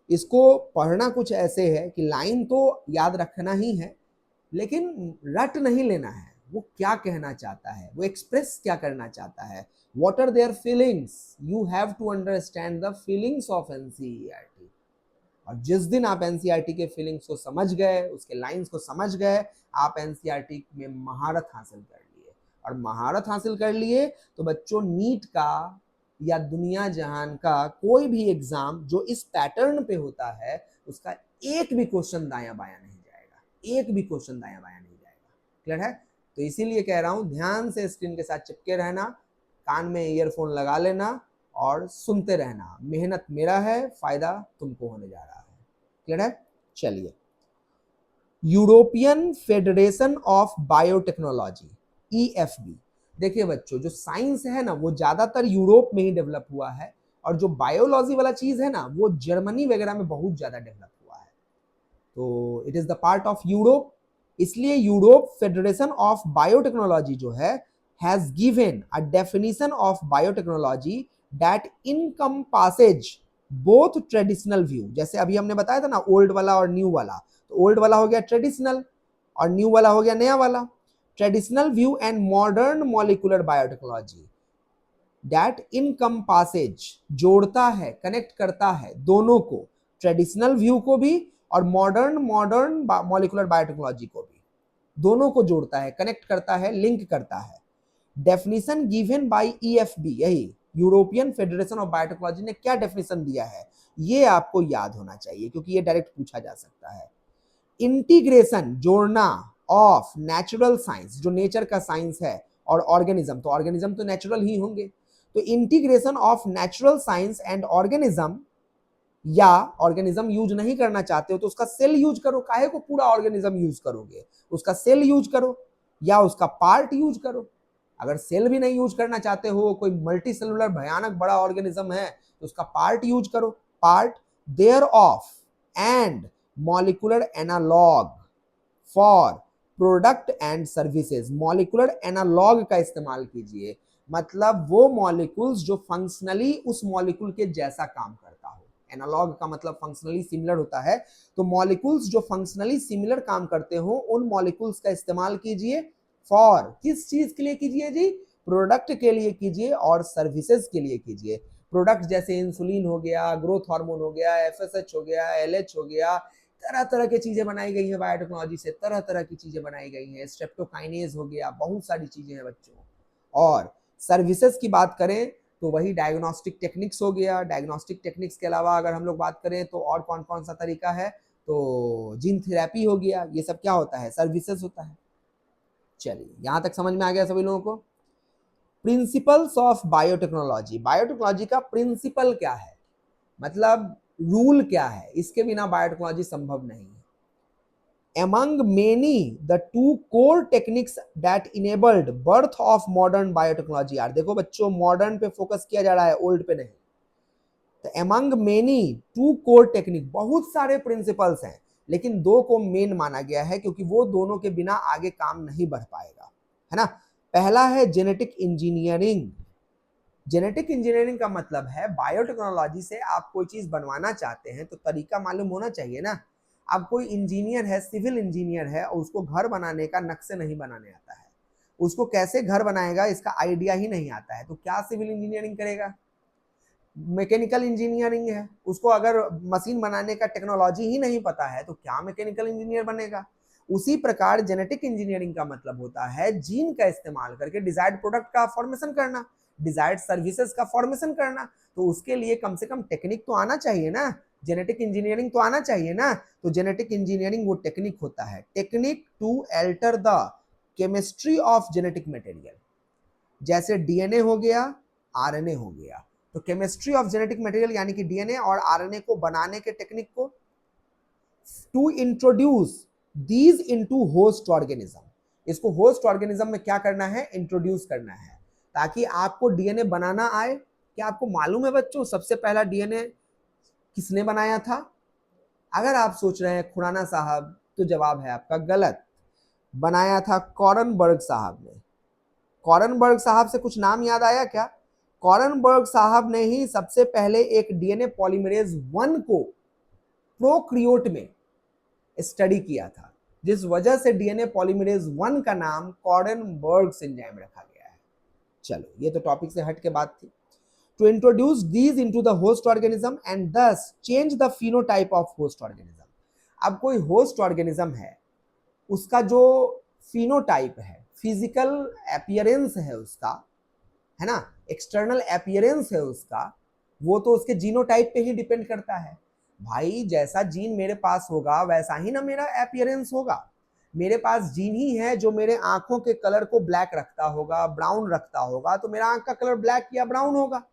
इसको पढ़ना कुछ ऐसे है कि लाइन तो याद रखना ही है, लेकिन रट नहीं लेना है। वो क्या कहना चाहता है, वो एक्सप्रेस क्या करना चाहता है, what are their feelings, you have to understand the feelings of NCERT. और जिस दिन आप एनसीईआरटी के फीलिंग्स को समझ गए, उसके लाइंस को समझ गए, आप एनसीईआरटी में महारत हासिल कर लिए। और महारत हासिल कर लिए तो बच्चों नीट का या दुनिया जहान का कोई भी एग्जाम जो इस पैटर्न पे होता है उसका एक भी क्वेश्चन दाया बाया नहीं जाएगा, एक भी क्वेश्चन दाया बाया नहीं जाएगा। क्लियर है? तो इसीलिए कह रहा हूं ध्यान से स्क्रीन के साथ चिपके रहना, कान में ईयरफोन लगा लेना और सुनते रहना। मेहनत मेरा है, फायदा तुमको होने जा रहा है। क्लियर है? चलिए, European federation of biotechnology, EFB. देखिए बच्चों, जो साइंस है ना वो ज्यादातर यूरोप में ही डेवलप हुआ है, और जो बायोलॉजी वाला चीज है ना वो जर्मनी वगैरह में बहुत ज्यादा डेवलप हुआ है। तो it is the part of Europe, इसलिए यूरोप फेडरेशन ऑफ बायोटेक्नोलॉजी जो है has given a definition of biotechnology that encompasses both traditional view. जैसे अभी हमने बताया था ना ओल्ड वाला और न्यू वाला, तो ओल्ड वाला हो गया ट्रेडिशनल और न्यू वाला हो गया नया वाला। Traditional view and modern molecular biotechnology that encompasses, जोड़ता है, कनेक्ट करता है दोनों को, ट्रेडिशनल व्यू को भी और मॉडर्न मॉलिक्यूलर बायोटेक्नोलॉजी को भी, दोनों को जोड़ता है, कनेक्ट करता है, लिंक करता है। डेफिनेशन गिवन बाय ईएफबी, यही यूरोपियन फेडरेशन ऑफ बायोटेक्नोलॉजी ने क्या डेफिनेशन दिया है ये आपको याद होना चाहिए, क्योंकि ये डायरेक्ट पूछा जा सकता है। इंटीग्रेशन, जोड़ना, ऑफ नेचुरल साइंस, जो नेचर का साइंस है, और ऑर्गेनिज्म, तो ऑर्गेनिज्म तो नेचुरल ही होंगे, तो integration of natural science and organism. या ऑर्गेनिज्म यूज नहीं करना चाहते हो तो उसका सेल यूज करो, काहे को पूरा ऑर्गेनिज्म यूज करोगे? उसका सेल यूज करो या उसका पार्ट यूज करो। अगर सेल भी नहीं यूज करना चाहते हो, कोई मल्टी सेलुलर भयानक बड़ा ऑर्गेनिज्म है तो उसका पार्ट यूज करो, part there of and molecular analog for product and services. Molecular analog का इस्तेमाल कीजिए, मतलब वो मॉलिक्यूल्स जो फंक्शनली उस मॉलिक्यूल के जैसा काम करता हो। एनालॉग का मतलब फंक्शनली सिमिलर होता है, तो मॉलिक्यूल्स जो फंक्शनली सिमिलर काम करते हो उन मॉलिक्यूल्स का इस्तेमाल कीजिए। फॉर किस चीज के लिए कीजिए जी? प्रोडक्ट के लिए कीजिए और सर्विसेज के लिए कीजिए। प्रोडक्ट जैसे इंसुलिन हो गया, ग्रोथ हार्मोन हो गया, एफएसएच हो गया, एलएच हो गया, तरह तरह की चीजें बनाई गई हैं बायोटेक्नोलॉजी से, तरह तरह की चीजें बनाई गई हैं, स्ट्रेप्टोकाइनेज हो गया, बहुत सारी चीजें हैं बच्चों। और सर्विसेज की बात करें तो वही डायग्नोस्टिक टेक्निक्स हो गया। डायग्नोस्टिक टेक्निक्स के अलावा अगर हम लोग बात करें तो और कौन कौन सा तरीका है, तो जीन थेरेपी हो गया, ये सब क्या होता है? सर्विसेज होता है। चलिए, यहां तक समझ में आ गया सभी लोगों को? प्रिंसिपल्स ऑफ बायोटेक्नोलॉजी, बायोटेक्नोलॉजी का प्रिंसिपल क्या है, मतलब रूल क्या है, इसके बिना बायोटेक्नोलॉजी संभव नहीं है। Among many, the two core techniques that enabled birth of modern biotechnology are, देखो बच्चों मॉडर्न पे फोकस किया जा रहा है, ओल्ड पे नहीं। तो among many, two core technique, बहुत सारे प्रिंसिपल्स हैं, लेकिन दो को मेन माना गया है क्योंकि वो दोनों के बिना आगे काम नहीं बढ़ पाएगा, है ना। पहला है जेनेटिक इंजीनियरिंग। जेनेटिक इंजीनियरिंग का मतलब है बायोटेक्नोलॉजी से आप कोई चीज बनवाना चाहते हैं तो तरीका मालूम होना चाहिए ना। अब कोई इंजीनियर है, सिविल इंजीनियर है, और उसको घर बनाने का नक्शे नहीं बनाने आता है, उसको कैसे घर बनाएगा इसका आइडिया ही नहीं आता है, तो क्या सिविल इंजीनियरिंग करेगा। मैकेनिकल इंजीनियरिंग है, उसको अगर मशीन बनाने का टेक्नोलॉजी ही नहीं पता है तो क्या मैकेनिकल इंजीनियर बनेगा। उसी प्रकार जेनेटिक इंजीनियरिंग का मतलब होता है जीन का इस्तेमाल करके डिजायर्ड प्रोडक्ट का फॉर्मेशन करना, डिजायर्ड सर्विसेज का फॉर्मेशन करना। तो उसके लिए कम से कम टेक्निक तो आना चाहिए ना, जेनेटिक इंजीनियरिंग तो आना चाहिए ना। तो जेनेटिक इंजीनियरिंग वो टेक्निक होता है, technique to alter the chemistry of genetic material. जैसे डीएनए हो गया, आरएनए हो गया, तो केमिस्ट्री ऑफ जेनेटिक मटेरियल यानी कि डीएनए और आरएनए को बनाने के टेक्निक को, to introduce these into host organism. इसको होस्ट ऑर्गेनिज्म में क्या करना है, इंट्रोड्यूस करना है ताकि आपको डीएनए बनाना आए। क्या आपको मालूम है बच्चों सबसे पहला डीएनए किसने बनाया था? अगर आप सोच रहे हैं खुराना साहब, तो जवाब है आपका गलत। बनाया था कॉरनबर्ग साहब ने। कॉरनबर्ग साहब से कुछ नाम याद आया क्या? कॉरनबर्ग साहब ने ही सबसे पहले एक डीएनए पॉलीमरेज 1 को प्रोक्रियोट में स्टडी किया था, जिस वजह से डीएनए पॉलीमरेज 1 का नाम कॉरनबर्ग एंजाइम रखा गया है। चलो ये तो टॉपिक से हट के बात थी। To introduce these into the host organism and thus change the phenotype of host organism. अब कोई होस्ट ऑर्गेनिज्म है, उसका जो फिनोटाइप है, फिजिकल अपीयरेंस है उसका, है ना, एक्सटर्नल अपीयरेंस है उसका, वो तो उसके जीनोटाइप पे ही डिपेंड करता है। भाई जैसा जीन मेरे पास होगा वैसा ही ना मेरा अपीयरेंस होगा। मेरे पास जीन ही है जो मेरे आंखों के कलर को ब्लैक रखता होगा, ब्राउन रखता होगा, तो मेरा आंख का कलर ब्लैक या ब्राउन होगा।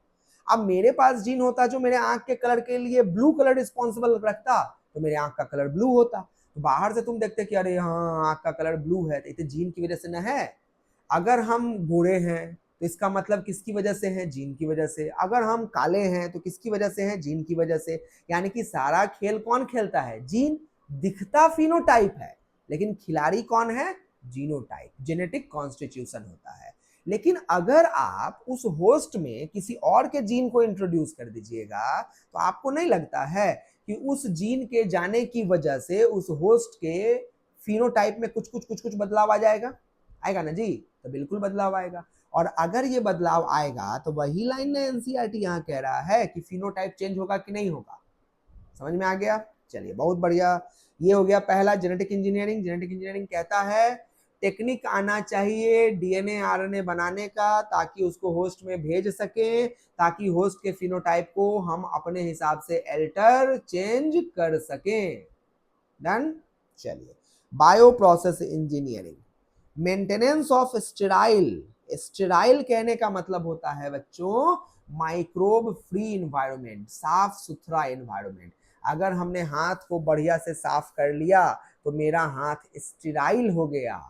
अब मेरे पास जीन होता जो मेरे आंख के कलर के लिए ब्लू कलर रिस्पॉन्सिबल रखता, तो मेरे आंख का कलर ब्लू होता। तो बाहर से तुम देखते कि अरे हाँ आंख का कलर ब्लू है, तो जीन की वजह से ना है। अगर हम गोरे हैं तो इसका मतलब किसकी वजह से है, जीन की वजह से। अगर हम काले हैं तो किसकी वजह से है, जीन की वजह से। यानी कि सारा खेल कौन खेलता है, जीन। दिखता फिनोटाइप है लेकिन खिलाड़ी कौन है, जीनोटाइप, जेनेटिक कॉन्स्टिट्यूशन होता है। लेकिन अगर आप उस होस्ट में किसी और के जीन को इंट्रोड्यूस कर दीजिएगा तो आपको नहीं लगता है कि उस जीन के जाने की वजह से उस होस्ट के फिनोटाइप में कुछ कुछ कुछ कुछ बदलाव आ जाएगा, आएगा ना जी। तो बिल्कुल बदलाव आएगा। और अगर ये बदलाव आएगा तो वही लाइन में एनसीईआरटी यहाँ कह रहा है कि फिनोटाइप चेंज होगा कि नहीं होगा। समझ में आ गया? चलिए बहुत बढ़िया। ये हो गया पहला, जेनेटिक इंजीनियरिंग। जेनेटिक इंजीनियरिंग कहता है टेक्निक आना चाहिए डीएनए आरएनए बनाने का, ताकि उसको होस्ट में भेज सकें, ताकि होस्ट के फिनोटाइप को हम अपने हिसाब से अल्टर चेंज कर सकें। डन। चलिए bio process engineering, maintenance of sterile. Sterile कहने का मतलब होता है बच्चों माइक्रोब फ्री इन्वायरमेंट, साफ सुथरा इन्वायरमेंट। अगर हमने हाथ को बढ़िया से साफ कर लिया तो मेरा हाथ स्टेराइल हो गया।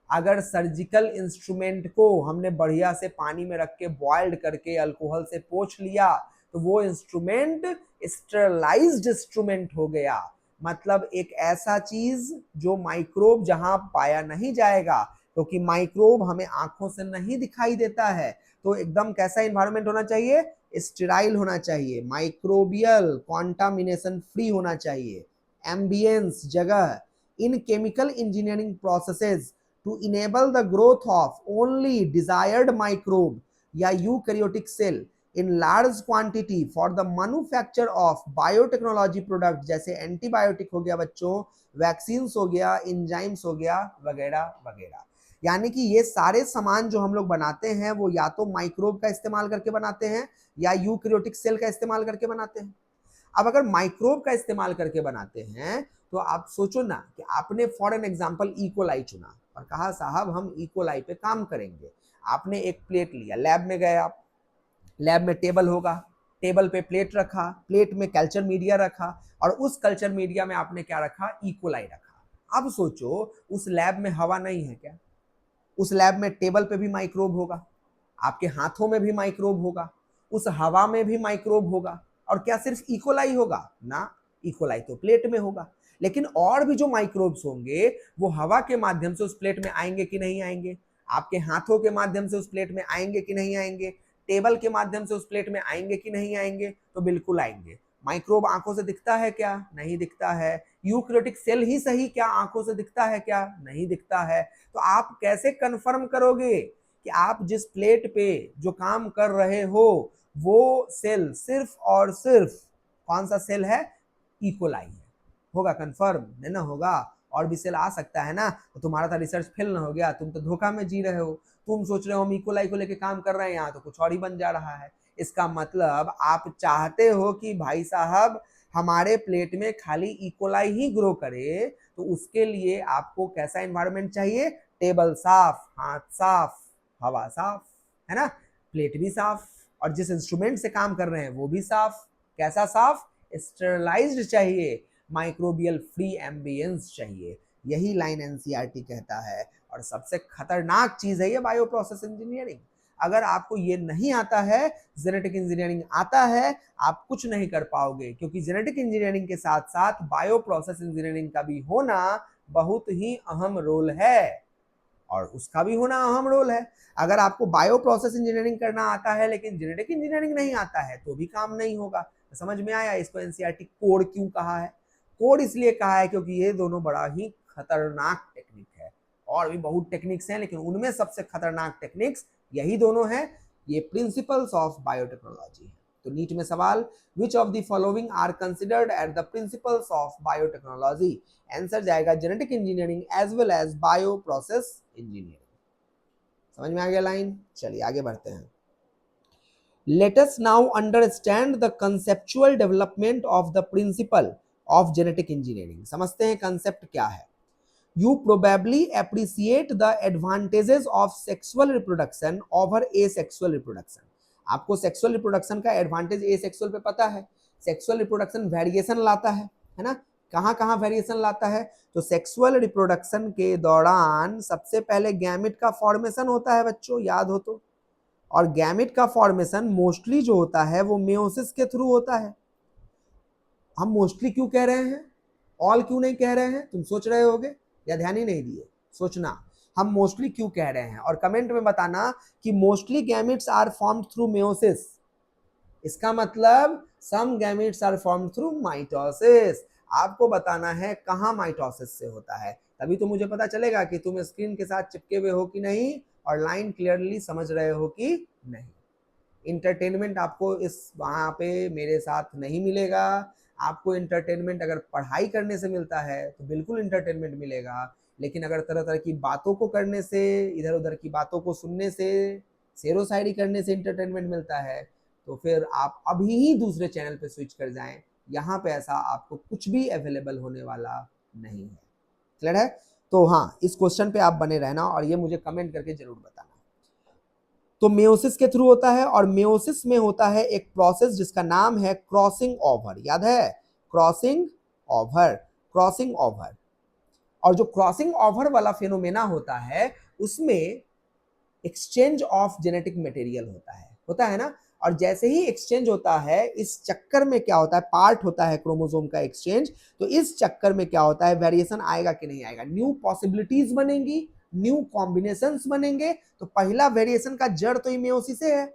अगर सर्जिकल इंस्ट्रूमेंट को हमने बढ़िया से पानी में रख के बॉइल्ड करके अल्कोहल से पोंछ लिया तो वो इंस्ट्रूमेंट स्टेरलाइज्ड इंस्ट्रूमेंट हो गया। मतलब एक ऐसा चीज जो माइक्रोब जहां पाया नहीं जाएगा, क्योंकि माइक्रोब हमें आंखों से नहीं दिखाई देता है। तो एकदम कैसा इन्वायरमेंट होना चाहिए, स्टेराइल होना चाहिए, माइक्रोबियल कॉन्टामिनेशन फ्री होना चाहिए, एम्बियंस जगह। इन chemical engineering processes to enable the growth of only desired microbe या eukaryotic cell in large quantity for the manufacture of biotechnology product, जैसे एंटीबायोटिक हो गया बच्चों, वैक्सीन्स हो गया, इंजाइम्स हो गया, वगैरह वगैरह। यानी कि ये सारे सामान जो हम लोग बनाते हैं वो या तो माइक्रोब का इस्तेमाल करके बनाते हैं या यूकैरियोटिक सेल का इस्तेमाल करके बनाते हैं। अब अगर माइक्रोब का इस्तेमाल करके बनाते हैं तो आप सोचो ना कि आपने फॉर एन एग्जांपल इकोलाई चुना और कहा साहब हम इकोलाई पे काम करेंगे। आपने एक प्लेट लिया, लैब में गए आप, लैब में टेबल होगा, टेबल पे प्लेट रखा, प्लेट में कल्चर मीडिया रखा और उस कल्चर मीडिया में आपने क्या रखा, इकोलाई रखा। अब सोचो उस लैब में हवा नहीं है क्या? उस लैब में टेबल पे भी माइक्रोब होगा, आपके हाथों में भी माइक्रोब होगा, उस हवा में भी माइक्रोब होगा, और क्या सिर्फ इकोलाई होगा ना? इकोलाई तो प्लेट में होगा, लेकिन और भी जो माइक्रोब्स होंगे वो हवा के माध्यम से उस प्लेट में आएंगे कि नहीं आएंगे? आपके हाथों के माध्यम से उस प्लेट में आएंगे कि नहीं आएंगे? टेबल के माध्यम से उस प्लेट में आएंगे कि नहीं आएंगे? तो बिल्कुल आएंगे। माइक्रोब आंखों से दिखता है क्या? नहीं दिखता है। यूकैरियोटिक सेल ही सही क्या आंखों से दिखता है क्या? नहीं दिखता है। तो आप कैसे कंफर्म करोगे कि आप जिस प्लेट पे जो काम कर रहे हो वो सेल सिर्फ और सिर्फ कौन सा सेल है? इकोलाई है। होगा कंफर्म? नहीं ना होगा। और भी सेल आ सकता है ना, तो तुम्हारा तो रिसर्च फेल ना हो गया, तुम तो धोखा में जी रहे हो। तुम सोच रहे हो हम इकोलाई को लेके काम कर रहे हैं, यहाँ तो कुछ और ही बन जा रहा है। इसका मतलब आप चाहते हो कि भाई साहब हमारे प्लेट में खाली इकोलाई ही ग्रो करे, तो उसके लिए आपको कैसा एनवायरनमेंट चाहिए? टेबल साफ, हाथ साफ, हवा साफ, है ना, प्लेट भी साफ, और जिस इंस्ट्रूमेंट से काम कर रहे हैं वो भी साफ। कैसा साफ? स्टेरलाइज्ड चाहिए, माइक्रोबियल फ्री एम्बियंस चाहिए। यही लाइन एनसीईआरटी कहता है। और सबसे खतरनाक चीज है ये बायो प्रोसेस इंजीनियरिंग। अगर आपको ये नहीं आता है, जेनेटिक इंजीनियरिंग आता है, आप कुछ नहीं कर पाओगे, क्योंकि जेनेटिक इंजीनियरिंग के साथ साथ बायो प्रोसेस इंजीनियरिंग का भी होना बहुत ही अहम रोल है, और उसका भी होना अहम रोल है। अगर आपको बायो प्रोसेस इंजीनियरिंग करना आता है लेकिन जेनेटिक इंजीनियरिंग नहीं आता है तो भी काम नहीं होगा। तो समझ में आया इसको एनसीईआरटी कोड क्यों कहा है? कोड इसलिए कहा है क्योंकि ये दोनों बड़ा ही खतरनाक टेक्निक है। और भी बहुत टेक्निक्स हैं लेकिन उनमें सबसे खतरनाक टेक्निक्स यही दोनों हैं। ये प्रिंसिपल्स ऑफ बायोटेक्नोलॉजी है। तो नीट में सवाल, which of the following are considered at the principles of biotechnology? Answer जाएगा genetic engineering as well as bio process engineering. समझ में आ गया लाइन? चलिए आगे बढ़ते हैं। Let us now understand the conceptual development of the principle of genetic engineering. समझते हैं कंसेप्ट क्या है। You probably appreciate the advantages of sexual reproduction over asexual reproduction. आपको सेक्सुअल रिप्रोडक्शन का एडवांटेज एसेक्सुअल पे पता है। सेक्सुअल रिप्रोडक्शन वेरिएशन लाता है ना? कहाँ कहाँ वेरिएशन लाता है? तो सेक्सुअल रिप्रोडक्शन के दौरान सबसे पहले गैमेट का फॉर्मेशन होता है बच्चों, याद हो तो। और गैमेट का फॉर्मेशन मोस्टली जो होता है वो मेयोसिस के थ्रू होता है। हम मोस्टली क्यों कह रहे हैं, ऑल क्यों नहीं कह रहे हैं? तुम सोच रहे होगे या ध्यान ही नहीं दिए? सोचना, हम मोस्टली क्यों कह रहे हैं, और कमेंट में बताना कि mostly gametes are formed through meiosis. इसका मतलब some gametes are formed through mitosis. आपको बताना है कहाँ माइटोसिस से होता है, तभी तो मुझे पता चलेगा कि तुम स्क्रीन के साथ चिपके हुए हो कि नहीं और लाइन क्लियरली समझ रहे हो कि नहीं। इंटरटेनमेंट आपको इस वहाँ पे मेरे साथ नहीं मिलेगा। आपको इंटरटेनमेंट अगर पढ़ाई करने से मिलता है तो बिल्कुल इंटरटेनमेंट मिलेगा, लेकिन अगर तरह तरह की बातों को करने से, इधर उधर की बातों को सुनने से, शेरो शायरी करने से इंटरटेनमेंट मिलता है, तो फिर आप अभी ही दूसरे चैनल पे स्विच कर जाएं। यहाँ पे ऐसा आपको कुछ भी अवेलेबल होने वाला नहीं है। क्लियर है? तो हाँ, इस क्वेश्चन पे आप बने रहना और ये मुझे कमेंट करके जरूर बताना। तो मेयोसिस के थ्रू होता है, और मेयोसिस में होता है एक प्रोसेस जिसका नाम है क्रॉसिंग ओवर। याद है? Crossing over, crossing over. और जो क्रॉसिंग ओवर वाला फिनोमेना होता है उसमें एक्सचेंज ऑफ जेनेटिक मटेरियल होता है ना। और जैसे ही एक्सचेंज होता है, इस चक्कर में क्या होता है, पार्ट होता है क्रोमोसोम का एक्सचेंज, तो इस चक्कर में क्या होता है, वेरिएशन आएगा कि नहीं आएगा, न्यू पॉसिबिलिटीज बनेंगी, न्यू कॉम्बिनेशंस बनेंगे। तो पहला वेरिएशन का जड़ तो मेयोसिस से है,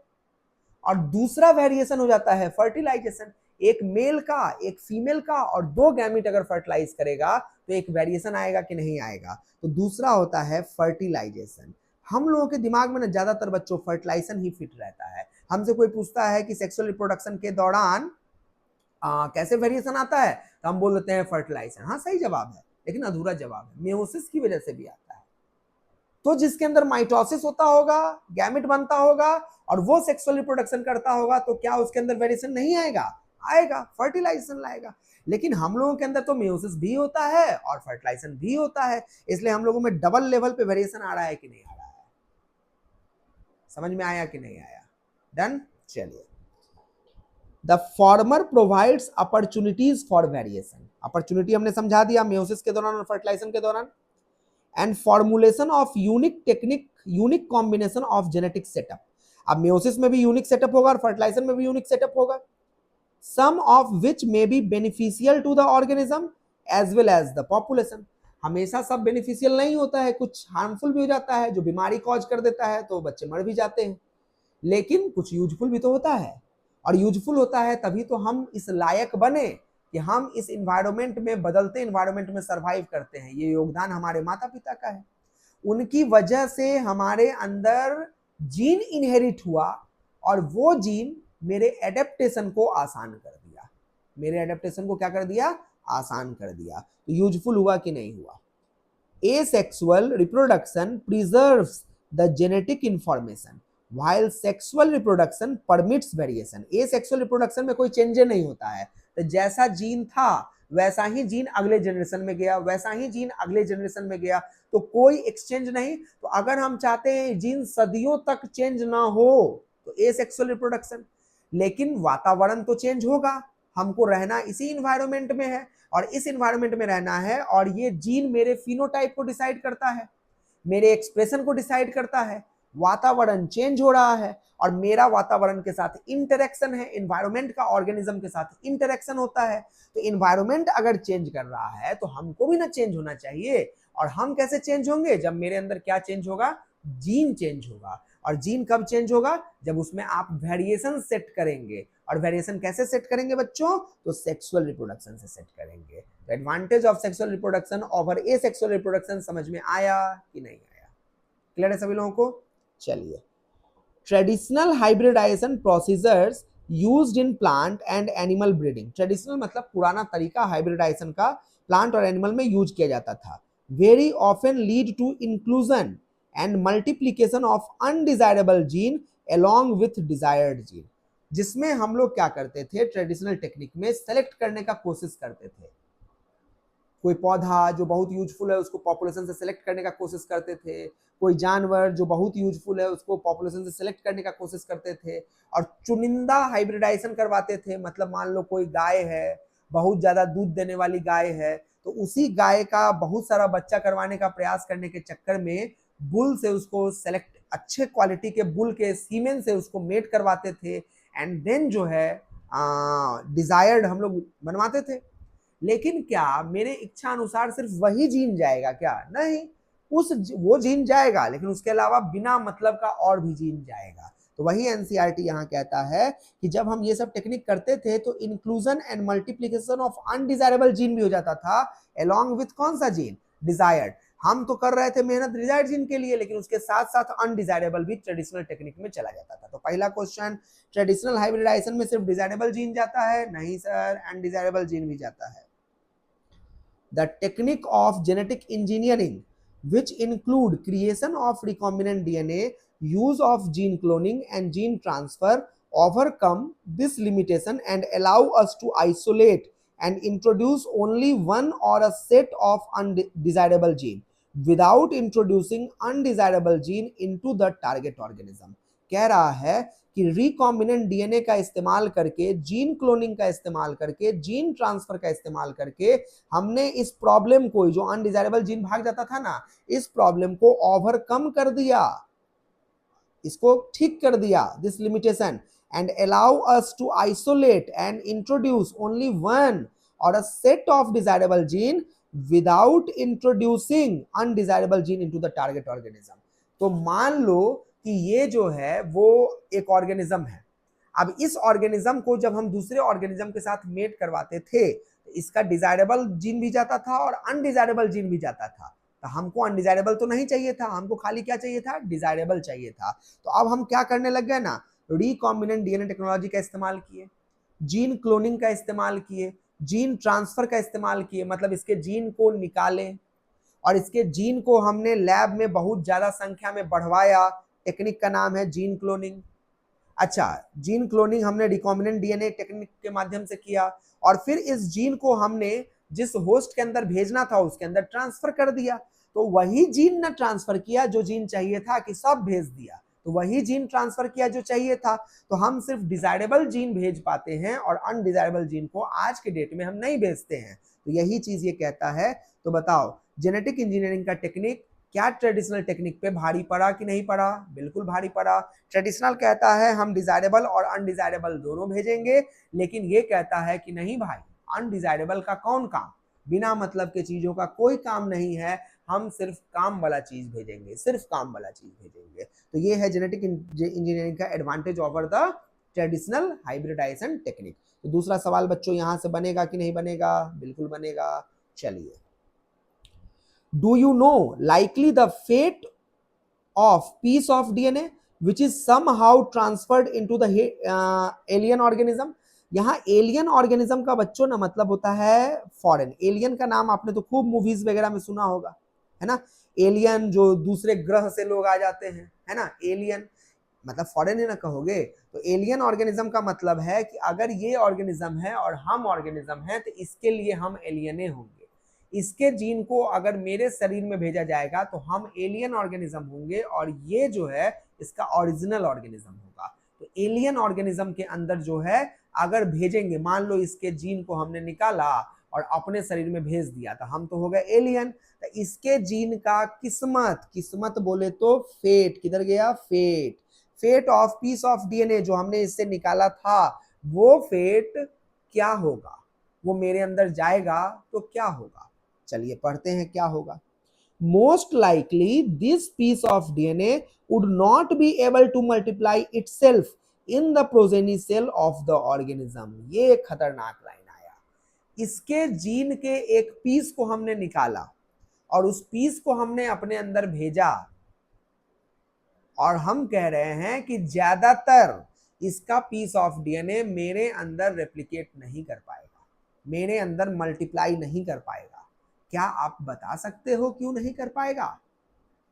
और दूसरा वेरिएशन हो जाता है फर्टिलाइजेशन। एक मेल का, एक फीमेल का, और दो गैमेट अगर फर्टिलाइज करेगा तो एक वेरिएशन आएगा कि नहीं आएगा, तो दूसरा होता है फर्टिलाइजेशन। हम लोगों के दिमाग में ना ज्यादातर बच्चों फर्टिलाइजेशन ही फिट रहता है। हमसे कोई पूछता है कि सेक्सुअल रिप्रोडक्शन के दौरान कैसे वेरिएशन आता है, तो हम बोल देते हैं फर्टिलाइजेशन। हाँ सही जवाब है, लेकिन अधूरा जवाब है, मेयोसिस की वजह से भी आता है। तो जिसके अंदर माइटोसिस होता होगा, गैमेट बनता होगा, और वो सेक्सुअल रिप्रोडक्शन करता होगा, तो क्या उसके अंदर वेरिएशन नहीं आएगा? आएगा, फर्टिलाइजेशन लाएगा। लेकिन हम लोगों के अंदर तो मेयोसिस भी होता है और फर्टिलाइजेशन भी होता है, इसलिए हम लोगों में डबल लेवल पे वेरिएशन आ रहा है कि नहीं आ रहा है? समझ में आया कि नहीं आया? डन? चलिए the former provides opportunities for variation, opportunity हमने समझा दिया मेयोसिस के दौरान और फर्टिलाइजेशन के दौरान, and formulation of unique technique, unique combination of genetic setup. अब मेयोसिस में भी यूनिक सेटअप होगा और फर्टिलाइजेशन में भी यूनिक सेटअप होगा, some of which may be beneficial to the organism as well as the population. हमेशा सब बेनिफिशियल नहीं होता है, कुछ हार्मफुल भी हो जाता है, जो बीमारी कॉज कर देता है तो बच्चे मर भी जाते हैं, लेकिन कुछ यूजफुल भी तो होता है, और यूजफुल होता है तभी तो हम इस लायक बने कि हम इस इन्वायरमेंट में, बदलते इन्वायरमेंट में सरवाइव करते हैं। ये योगदान हमारे माता पिता का है, उनकी वजह से हमारे अंदर जीन इनहेरिट हुआ, और वो जीन मेरे एडेप्टेशन को आसान कर दिया, मेरे एडेप्टेशन को क्या कर दिया, आसान कर दिया। तो यूजफुल हुआ कि नहीं हुआ। Asexual reproduction preserves the genetic information while sexual reproduction permits variation। asexual reproduction में कोई चेंज नहीं होता है, तो जैसा जीन था वैसा ही जीन अगले जनरेशन में गया, वैसा ही जीन अगले जनरेशन में गया, तो कोई एक्सचेंज नहीं। तो अगर हम चाहते हैं जीन सदियों तक चेंज ना हो तो एसेक्सुअल रिप्रोडक्शन, लेकिन वातावरण तो चेंज होगा, हमको रहना इसी इन्वायरमेंट में है और इस इन्वायरमेंट में रहना है, और ये जीन मेरे फिनोटाइप को डिसाइड करता है, मेरे एक्सप्रेशन को डिसाइड करता है। वातावरण चेंज हो रहा है और मेरा वातावरण के साथ इंटरेक्शन है, इन्वायरमेंट का ऑर्गेनिज्म के साथ इंटरेक्शन होता है। तो इन्वायरमेंट अगर चेंज कर रहा है तो हमको भी ना चेंज होना चाहिए। और हम कैसे चेंज होंगे, जब मेरे अंदर क्या चेंज होगा, जीन चेंज होगा। और जीन कब चेंज होगा, जब उसमें आप वेरिएशन सेट करेंगे। और वेरिएशन कैसे सेट करेंगे बच्चों, तो सेक्सुअल रिप्रोडक्शन से सेट करेंगे। तो advantage of sexual reproduction over asexual reproduction समझ में आया कि नहीं आया, क्लियर है सभी लोगों को। चलिए, traditional hybridization procedures used in plant and animal breeding. Traditional मतलब पुराना तरीका हाइब्रिडाइजेशन का प्लांट और एनिमल में यूज किया जाता था। Very often lead to inclusion and multiplication of undesirable gene along with desired gene, जिसमें हम लोग क्या करते थे, ट्रेडिशनल टेक्निक में सेलेक्ट करने का कोशिश करते थे। कोई पौधा जो बहुत यूजफुल है उसको पॉपुलेशन से सेलेक्ट करने का कोशिश करते थे, कोई जानवर जो बहुत यूजफुल है उसको पॉपुलेशन से सेलेक्ट करने का कोशिश करते थे, और चुनिंदा हाइब्रिडाइजेशन करवाते थे। मतलब मान लो कोई गाय है, बहुत ज्यादा दूध देने वाली गाय है, तो उसी गाय का बहुत सारा बच्चा करवाने का प्रयास करने के चक्कर में बुल से उसको सेलेक्ट, अच्छे क्वालिटी के बुल के सीमेन से उसको मेट करवाते थे, एंड देन जो है डिजायर्ड हम लोग बनवाते थे। लेकिन क्या मेरे इच्छा अनुसार सिर्फ वही जीन जाएगा क्या, नहीं, वो जीन जाएगा, लेकिन उसके अलावा बिना मतलब का और भी जीन जाएगा। तो वही एनसीईआरटी यहाँ कहता है कि जब हम ये सब टेक्निक करते थे तो inclusion and multiplication of undesirable gene भी हो जाता था, अलोंग विथ कौन सा जीन, डिजायर्ड। हम तो कर रहे थे मेहनत डिजायर्ड जीन के लिए, लेकिन उसके साथ साथ अनडिजायरेबल भी ट्रेडिशनल टेक्निक में चला जाता था। तो पहला क्वेश्चन, ट्रेडिशनल हाइब्रिडाइजेशन में सिर्फ डिजायरेबल जीन जाता है, नहीं सर, अनडिजायरेबल जीन भी जाता है। The technique of genetic engineering, which include creation of recombinant DNA, use of gene cloning and gene transfer, overcome this limitation and allow us to isolate and introduce only one or a set of undesirable gene without introducing undesirable gene into the target organism। कह रहा है कि recombinant DNA का इस्तेमाल करके, gene cloning का इस्तेमाल करके, जीन ट्रांसफर का इस्तेमाल करके हमने इस प्रॉब्लम को, जो अनडिजायरेबल जीन भाग जाता था ना, इस प्रॉब्लम को ओवरकम कर दिया, इसको ठीक कर दिया, this limitation, and allow us to isolate and introduce only one और a set of desirable gene without introducing undesirable gene into the target organism. तो मान लो कि ये जो है वो एक ऑर्गेनिज्म है। अब इस ऑर्गेनिज्म को जब हम दूसरे ऑर्गेनिज्म के साथ मेट करवाते थे तो इसका डिजायरेबल जीन भी जाता था और अनडिजायरेबल जीन भी जाता था। तो हमको अनडिजायरेबल तो नहीं चाहिए था, हमको खाली क्या चाहिए था, डिजायरेबल चाहिए था। तो अब हम क्या करने लग गए ना, रिकॉम्बिनेंट डीएनए टेक्नोलॉजी का इस्तेमाल किए, जीन क्लोनिंग का इस्तेमाल किए, जीन ट्रांसफर का इस्तेमाल किए, मतलब इसके जीन को निकाले और इसके जीन को हमने लैब में बहुत ज्यादा संख्या में बढ़वाया। टेक्निक का नाम है जीन क्लोनिंग। अच्छा, जीन क्लोनिंग हमने रिकॉम्बिनेंट डीएनए टेक्निक के माध्यम से किया, और फिर इस जीन को हमने जिस होस्ट के अंदर भेजना था उसके अंदर ट्रांसफर कर दिया। तो वही जीन ना ट्रांसफर किया जो जीन चाहिए था कि सब भेज दिया, तो तो वही जीन ट्रांसफर किया जो चाहिए था। तो हम सिर्फ डिजायरेबल जीन भेज पाते हैं और अनडिजायरेबल जीन को आज के डेट में हम नहीं भेजते हैं। तो यही चीज ये कहता है। तो बताओ जेनेटिक इंजीनियरिंग का टेक्निक क्या ट्रेडिशनल टेक्निक पे भारी पड़ा कि नहीं पड़ा? बिल्कुल भारी पड़ा। ट्रेडिशनल कहता है हम डिजायरेबल और अनडिजायरेबल दोनों भेजेंगे, लेकिन ये कहता है कि नहीं भाई, अनडिजायरेबल का कौन काम, बिना मतलब के चीजों का कोई काम नहीं है, हम सिर्फ काम वाला चीज भेजेंगे, सिर्फ काम वाला चीज भेजेंगे। तो ये है जेनेटिक इंजीनियरिंग का advantage over the traditional hybridization technique. तो दूसरा सवाल बच्चों यहां से बनेगा कि नहीं बनेगा? बिल्कुल बनेगा। चलिए, do you know likely the fate of piece of DNA which is somehow transferred into the alien organism? यहाँ एलियन ऑर्गेनिज्म का बच्चों ना मतलब होता है फॉरेन। एलियन का नाम आपने तो खूब मूवीज वगैरह में सुना होगा, है ना? एलियन जो दूसरे ग्रह से लोग आ जाते हैं, है ना? एलियन मतलब फॉरेन ही ना कहोगे। तो एलियन ऑर्गेनिज्म का मतलब है कि अगर ये ऑर्गेनिज्म है और हम ऑर्गेनिज्म है तो इसके लिए हम एलियने होंगे। इसके जीन को अगर मेरे शरीर में भेजा जाएगा तो हम एलियन ऑर्गेनिज्म होंगे और ये जो है इसका ओरिजिनल ऑर्गेनिज्म होगा। तो एलियन ऑर्गेनिज्म के अंदर जो है अगर भेजेंगे, मान लो इसके जीन को हमने निकाला और अपने शरीर में भेज दिया तो हम तो हो गए एलियन। तो इसके जीन का किस्मत, किस्मत बोले तो फेट, किधर गया? Fate, fate of piece of DNA जो हमने इससे निकाला था, वो फेट क्या होगा? वो मेरे अंदर जाएगा तो क्या होगा? चलिए पढ़ते हैं क्या होगा। Most likely this piece of DNA would not be able to multiply itself in the progeny cell of the organism. ये एक खतरनाक लाइन आया। इसके जीन के एक पीस को हमने निकाला और उस पीस को हमने अपने अंदर भेजा और हम कह रहे हैं कि ज्यादातर इसका पीस ऑफ डीएनए मेरे अंदर रेप्लिकेट नहीं कर पाएगा, मेरे अंदर मल्टीप्लाई नहीं कर पाएगा। क्या आप बता सकते हो क्यों नहीं कर पाएगा?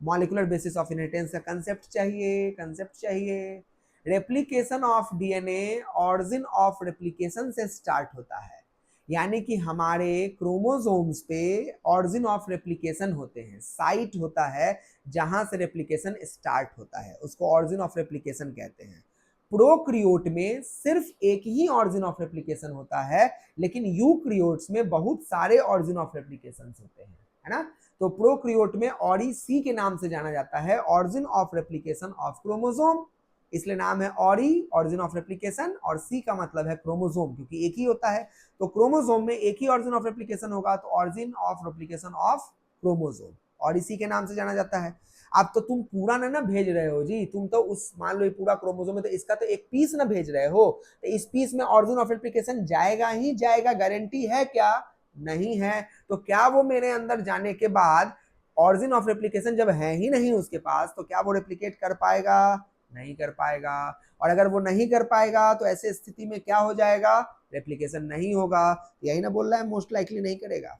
मॉलिक्यूलर बेसिस ऑफ इनहेरिटेंस का कंसेप्ट चाहिए, कंसेप्ट चाहिए। Replication of DNA origin of replication से स्टार्ट होता है, यानी कि हमारे क्रोमोसोम्स पे ऑरिजिन ऑफ रेप्लिकेशन होते हैं, साइट होता है जहां से रेप्लिकेशन स्टार्ट होता है, उसको ऑरिजिन ऑफ रेप्लिकेशन कहते हैं। प्रोक्रियोट में सिर्फ एक ही ऑरिजिन ऑफ रेप्लिकेशन होता है, लेकिन यूक्रियोट्स में बहुत सारे ऑरिजिन ऑफ रेप्लिकेशन होते हैं, है ना? तो प्रोक्रियोट में ऑरी-सी के नाम से जाना जाता है, origin of replication of chromosome, इसलिए नाम है ऑरी, ऑरिजिन ऑफ रेप्लिकेशन, और सी का मतलब है क्रोमोसोम, क्योंकि एक ही होता है। तो क्रोमोसोम में एक ही ऑरिजिन ऑफ रेप्लिकेशन होगा, तो origin of replication of chromosome, और इसी के नाम से जाना जाता है। अब तो तुम पूरा ना भेज रहे हो जी, तुम तो उस मान लो पूरा क्रोमोसोम है तो इसका तो एक पीस ना भेज रहे हो, तो इस पीस में ऑरिजिन ऑफ रेप्लिकेशन जाएगा ही जाएगा, गारंटी है क्या? नहीं है। तो क्या वो मेरे अंदर जाने के बाद ऑरिजिन ऑफ रेप्लिकेशन जब है ही नहीं उसके पास, तो क्या वो रेप्लिकेट कर पाएगा? नहीं कर पाएगा। और अगर वो नहीं कर पाएगा तो ऐसे स्थिति में क्या हो जाएगा? रेप्लिकेशन नहीं होगा। यही ना बोल रहा है मोस्ट लाइकली नहीं करेगा।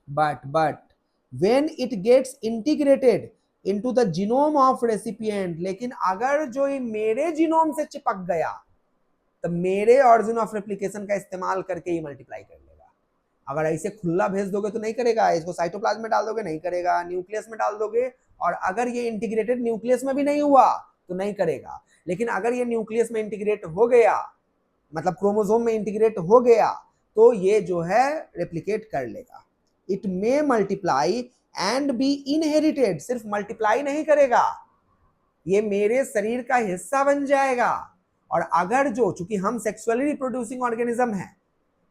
But when it gets integrated into the genome of recipient, लेकिन अगर जो ये मेरे जीनोम से चिपक गया तो मेरे ऑरिजिन ऑफ रेप्लिकेशन का इस्तेमाल करके ही मल्टीप्लाई कर लेगा। अगर ऐसे खुला भेज दोगे तो नहीं करेगा, इसको साइटोप्लाज्म में डाल दोगे नहीं करेगा, न्यूक्लियस में डाल दोगे, और अगर ये इंटीग्रेटेड न्यूक्लियस में भी नहीं हुआ तो नहीं करेगा। लेकिन अगर ये न्यूक्लियस में इंटीग्रेट हो गया, मतलब क्रोमोसोम में इंटीग्रेट हो गया, तो ये जो है रेप्लिकेट कर लेगा। It may multiply and B inherited, सिर्फ मल्टीप्लाई नहीं करेगा, ये मेरे शरीर का हिस्सा बन जाएगा। और अगर जो, चूंकि हम सेक्सुअली रिप्रोड्यूसिंग ऑर्गेनिज्म है,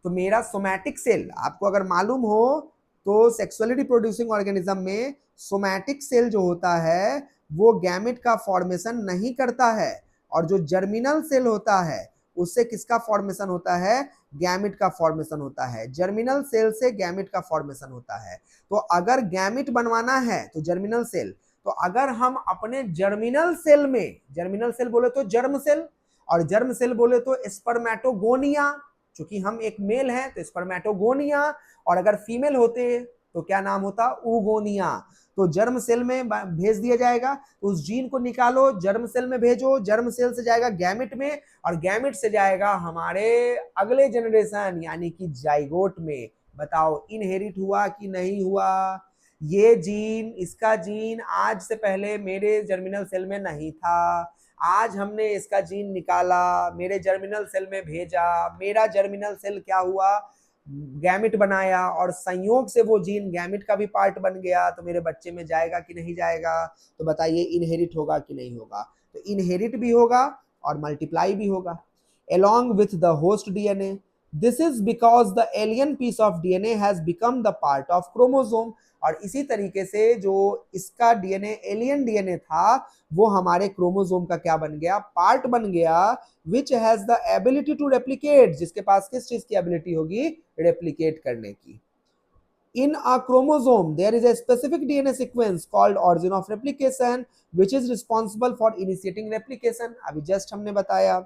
तो मेरा सोमैटिक सेल, आपको अगर मालूम हो तो सेक्सुअली रिप्रोड्यूसिंग ऑर्गेनिज्म में सोमैटिक सेल जो होता है वो गैमेट का फॉर्मेशन नहीं करता है, और जो जर्मिनल सेल होता है उससे किसका फॉर्मेशन होता है? गैमेट का फॉर्मेशन होता है। जर्मिनल सेल से गैमेट का फॉर्मेशन होता है। तो अगर गैमेट बनवाना है तो जर्मिनल सेल, तो अगर हम अपने जर्मिनल सेल में, जर्मिनल सेल बोले तो जर्म सेल, और जर्म सेल बोले तो स्पर्मेटोगोनिया, चूंकि हम एक मेल हैं तो स्पर्मेटोगोनिया, और अगर फीमेल होते तो क्या नाम होता? ऊगोनिया। तो जर्म सेल में भेज दिया जाएगा, तो उस जीन को निकालो, जर्म सेल में भेजो, जर्म सेल से जाएगा गैमेट में, और गैमेट से जाएगा हमारे अगले जनरेशन यानी कि जाइगोट में। बताओ इनहेरिट हुआ कि नहीं हुआ? ये जीन, इसका जीन आज से पहले मेरे जर्मिनल सेल में नहीं था, आज हमने इसका जीन निकाला, मेरे जर्मिनल सेल में भेजा, मेरा जर्मिनल सेल क्या हुआ, गैमिट बनाया, और संयोग से वो जीन गैमिट का भी पार्ट बन गया, तो मेरे बच्चे में जाएगा कि नहीं जाएगा? तो बताइए इनहेरिट होगा कि नहीं होगा? तो इनहेरिट भी होगा और मल्टीप्लाई भी होगा along with the host DNA. This is because the alien piece of DNA has become the part of chromosome. और इसी तरीके से जो इसका डीएनए एलियन डीएनए था वो हमारे क्रोमोसोम का क्या बन गया? पार्ट बन गया, which has the ability to replicate, जिसके पास किस चीज की एबिलिटी होगी? रेप्लिकेट करने की. In a chromosome, there is a specific DNA sequence called origin of replication, which is responsible for initiating replication. अभी just हमने बताया.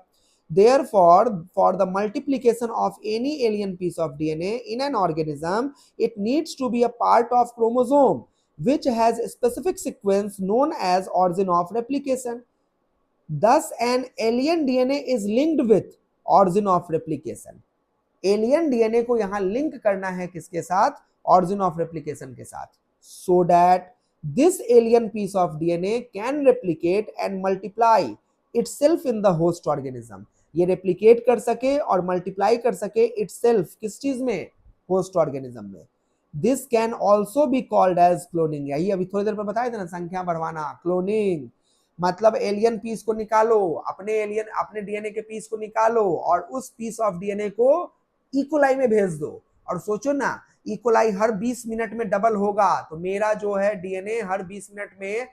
Therefore, for the multiplication of any alien piece of DNA in an organism, it needs to be a part of chromosome, which has a specific sequence known as origin of replication. Thus, an alien DNA is linked with origin of replication. Alien DNA को यहां link करना है किसके साथ? Origin of replication के साथ, so that this alien piece of DNA can replicate and multiply itself in the host organism. ये replicate कर सके और मल्टीप्लाई कर सके इटसेल्फ किस चीज में? होस्ट ऑर्गेनिज्म में. This can also be called as cloning. यही अभी थोड़ी देर पर बताया था ना, संख्या बढ़वाना, क्लोनिंग. मतलब एलियन पीस को निकालो, अपने डीएनए के पीस को निकालो और उस पीस ऑफ डीएनए को इकोलाई में भेज दो. और सोचो ना, इकोलाई हर 20 मिनट में डबल होगा, तो मेरा जो है डीएनए हर 20 मिनट में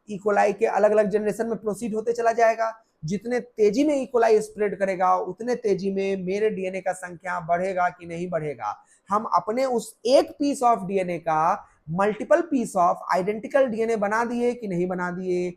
इकोलाई के अलग अलग जनरेशन में प्रोसीड होते चला जाएगा. जितने तेजी में इकोलाई स्प्रेड करेगा उतने तेजी में मेरे डीएनए का संख्या बढ़ेगा कि नहीं बढ़ेगा? हम अपने उस एक पीस ऑफ डीएनए का multiple piece of identical DNA बना दिए कि नहीं बना दिए?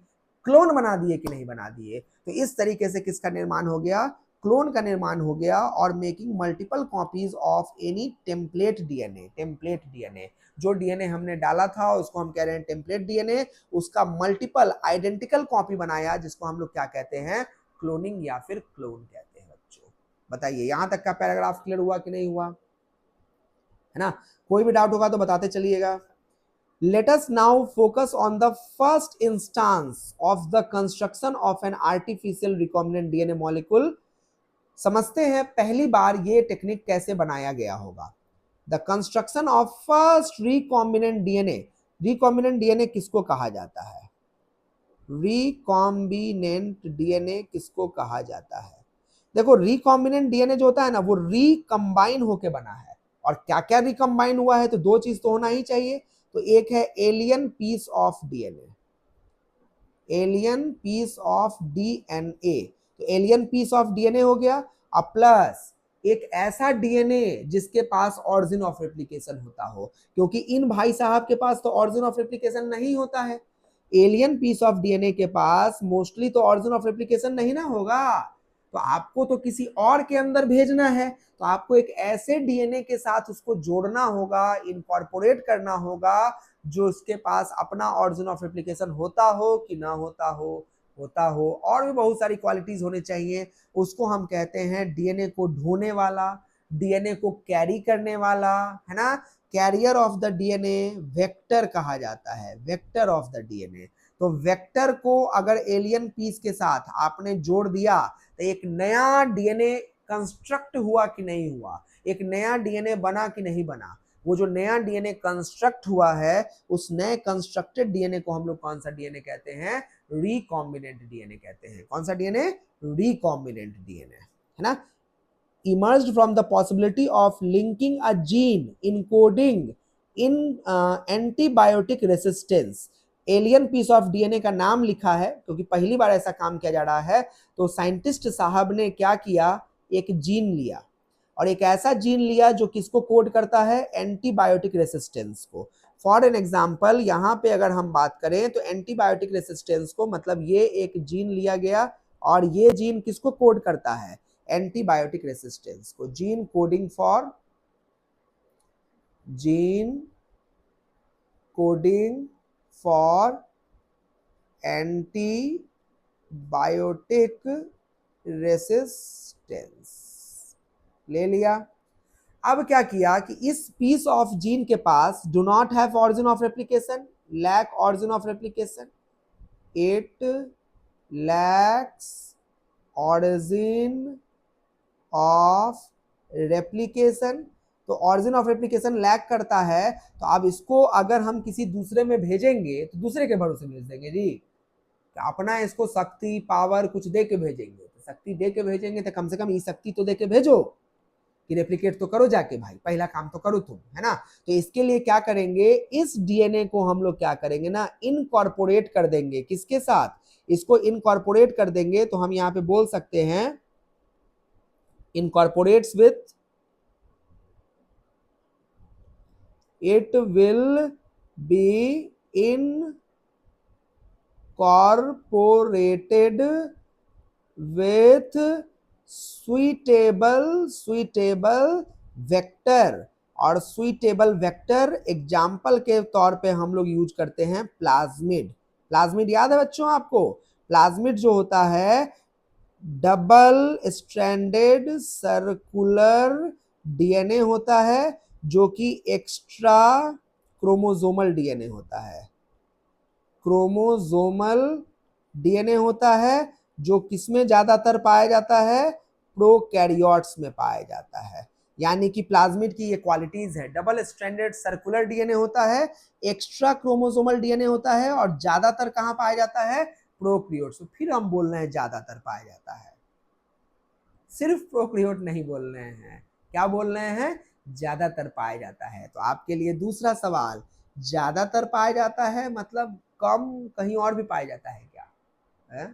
क्लोन बना दिए कि नहीं बना दिए? तो इस तरीके से किसका निर्माण हो गया? क्लोन का निर्माण हो गया. और making multiple copies of any template DNA. Template DNA, जो डीएनए हमने डाला था उसको हम कह रहे हैं टेम्पलेट डीएनए, उसका मल्टीपल आइडेंटिकल कॉपी बनाया जिसको हम लोग क्या कहते हैं? क्लोनिंग या फिर क्लोन कहते हैं. बच्चों बताइए यहां तक का पैराग्राफ क्लियर हुआ कि नहीं हुआ? है ना? कोई भी डाउट होगा तो बताते चलिएगा. Let us now focus on the first instance of the construction of an artificial recombinant DNA molecule. समझते हैं पहली बार ये टेक्निक कैसे बनाया गया होगा. The construction of first recombinant DNA. Recombinant DNA किसको कहा जाता है? रिकॉम्बिनेंट डीएनए किसको कहा जाता है? देखो रिकॉम्बिनेंट डीएनए जो होता है ना वो रिकंबाइन होके बना है. और क्या क्या रिकंबाइन हुआ है? तो दो चीज तो होना ही चाहिए. तो एक है alien piece of DNA, alien piece of DNA. तो एलियन पीस ऑफ डीएनए हो गया, अब प्लस एक ऐसा डीएनए जिसके पास ऑरिजिन ऑफ रेप्लिकेशन होता हो, क्योंकि इन भाई साहब के पास तो ऑरिजिन ऑफ रेप्लिकेशन नहीं होता है. एलियन पीस ऑफ डीएनए के पास मोस्टली तो ऑरिजिन ऑफ रेप्लिकेशन नहीं ना होगा, तो आपको तो किसी और के अंदर भेजना है, तो आपको एक ऐसे डीएनए के साथ उसको जोड़ना होगा, इनकॉर्पोरेट करना होगा जो उसके पास अपना ऑरिजिन ऑफ रेप्लिकेशन होता हो कि ना होता हो, होता हो. और भी बहुत सारी क्वालिटीज होने चाहिए. उसको हम कहते हैं डीएनए को ढोने वाला, डीएनए को कैरी करने वाला, है ना? Carrier of the DNA vector कहा जाता है, वेक्टर ऑफ द डीएनए. तो वेक्टर को अगर एलियन पीस के साथ आपने जोड़ दिया तो एक नया डीएनए कंस्ट्रक्ट हुआ कि नहीं हुआ? एक नया डीएनए बना कि नहीं बना? वो जो नया डीएनए कंस्ट्रक्ट हुआ है उस नए कंस्ट्रक्टेड डीएनए को हम लोग कौन सा डीएनए कहते हैं? रिकॉम्बिनेंट डीएनए कहते हैं. कौन सा डीएनए? रिकॉम्बिनेंट डीएनए, है ना? Emerged from the possibility of linking a gene encoding in antibiotic resistance. Alien piece of DNA का नाम लिखा है क्योंकि पहली बार ऐसा काम किया जा रहा है. तो साइंटिस्ट साहब ने क्या किया? एक जीन लिया और एक ऐसा जीन लिया जो किसको कोड करता है? एंटीबायोटिक रेसिस्टेंस को. फॉर एन एग्जाम्पल यहाँ पे अगर हम बात करें तो एंटीबायोटिक रेसिस्टेंस को मतलब ये एक जीन लिया गया और ये जीन किसको कोड करता है? एंटीबायोटिक रेसिस्टेंस को. Gene coding for, gene coding for antibiotic resistance ले लिया. अब क्या किया कि इस पीस ऑफ जीन के पास do not have origin of replication, lack origin of replication, it lacks origin of replication. तो ऑरिजिन ऑफ रेप्लिकेशन लैक करता है, तो अब इसको अगर हम किसी दूसरे में भेजेंगे तो दूसरे के भरोसे भेज देंगे जी, तो अपना इसको शक्ति पावर कुछ दे के भेजेंगे, तो शक्ति दे के भेजेंगे तो कम से कम ये शक्ति तो दे के भेजो कि रेप्लिकेट तो करो जाके भाई, पहला काम तो करो तुम, है ना। तो इसके लिए क्या करेंगे, इस डीएनए को हम लोग क्या करेंगे ना, इनकॉर्पोरेट कर देंगे। किसके साथ, इसको इनकॉर्पोरेट कर देंगे, तो हम यहाँ पे बोल सकते हैं incorporates with, it will be incorporated with suitable vector. और सुइटेबल वेक्टर एग्जाम्पल के तौर पे हम लोग यूज करते हैं प्लाज्मिड। प्लाज्मिड याद है बच्चों आपको, प्लाज्मिड जो होता है डबल स्ट्रैंडेड सर्कुलर डीएनए होता है, जो कि एक्स्ट्रा क्रोमोसोमल डीएनए होता है। क्रोमोसोमल डीएनए होता है जो किसमें ज्यादातर पाया जाता है, प्रोकैरियोट्स में पाया जाता है। यानी कि प्लाज्मिड की ये क्वालिटीज है, डबल स्ट्रैंडेड सर्कुलर डीएनए होता है, एक्स्ट्रा क्रोमोसोमल डीएनए होता है, और ज्यादातर कहां पाया जाता है, प्रोकैरियोट्स। तो फिर हम बोल रहे हैं ज्यादातर पाया जाता है, सिर्फ प्रोकैरियोट नहीं बोल रहे हैं, क्या बोल रहे हैं, ज्यादातर पाया जाता है। तो आपके लिए दूसरा सवाल, ज्यादातर पाया जाता है मतलब कम कहीं और भी पाया जाता है क्या है?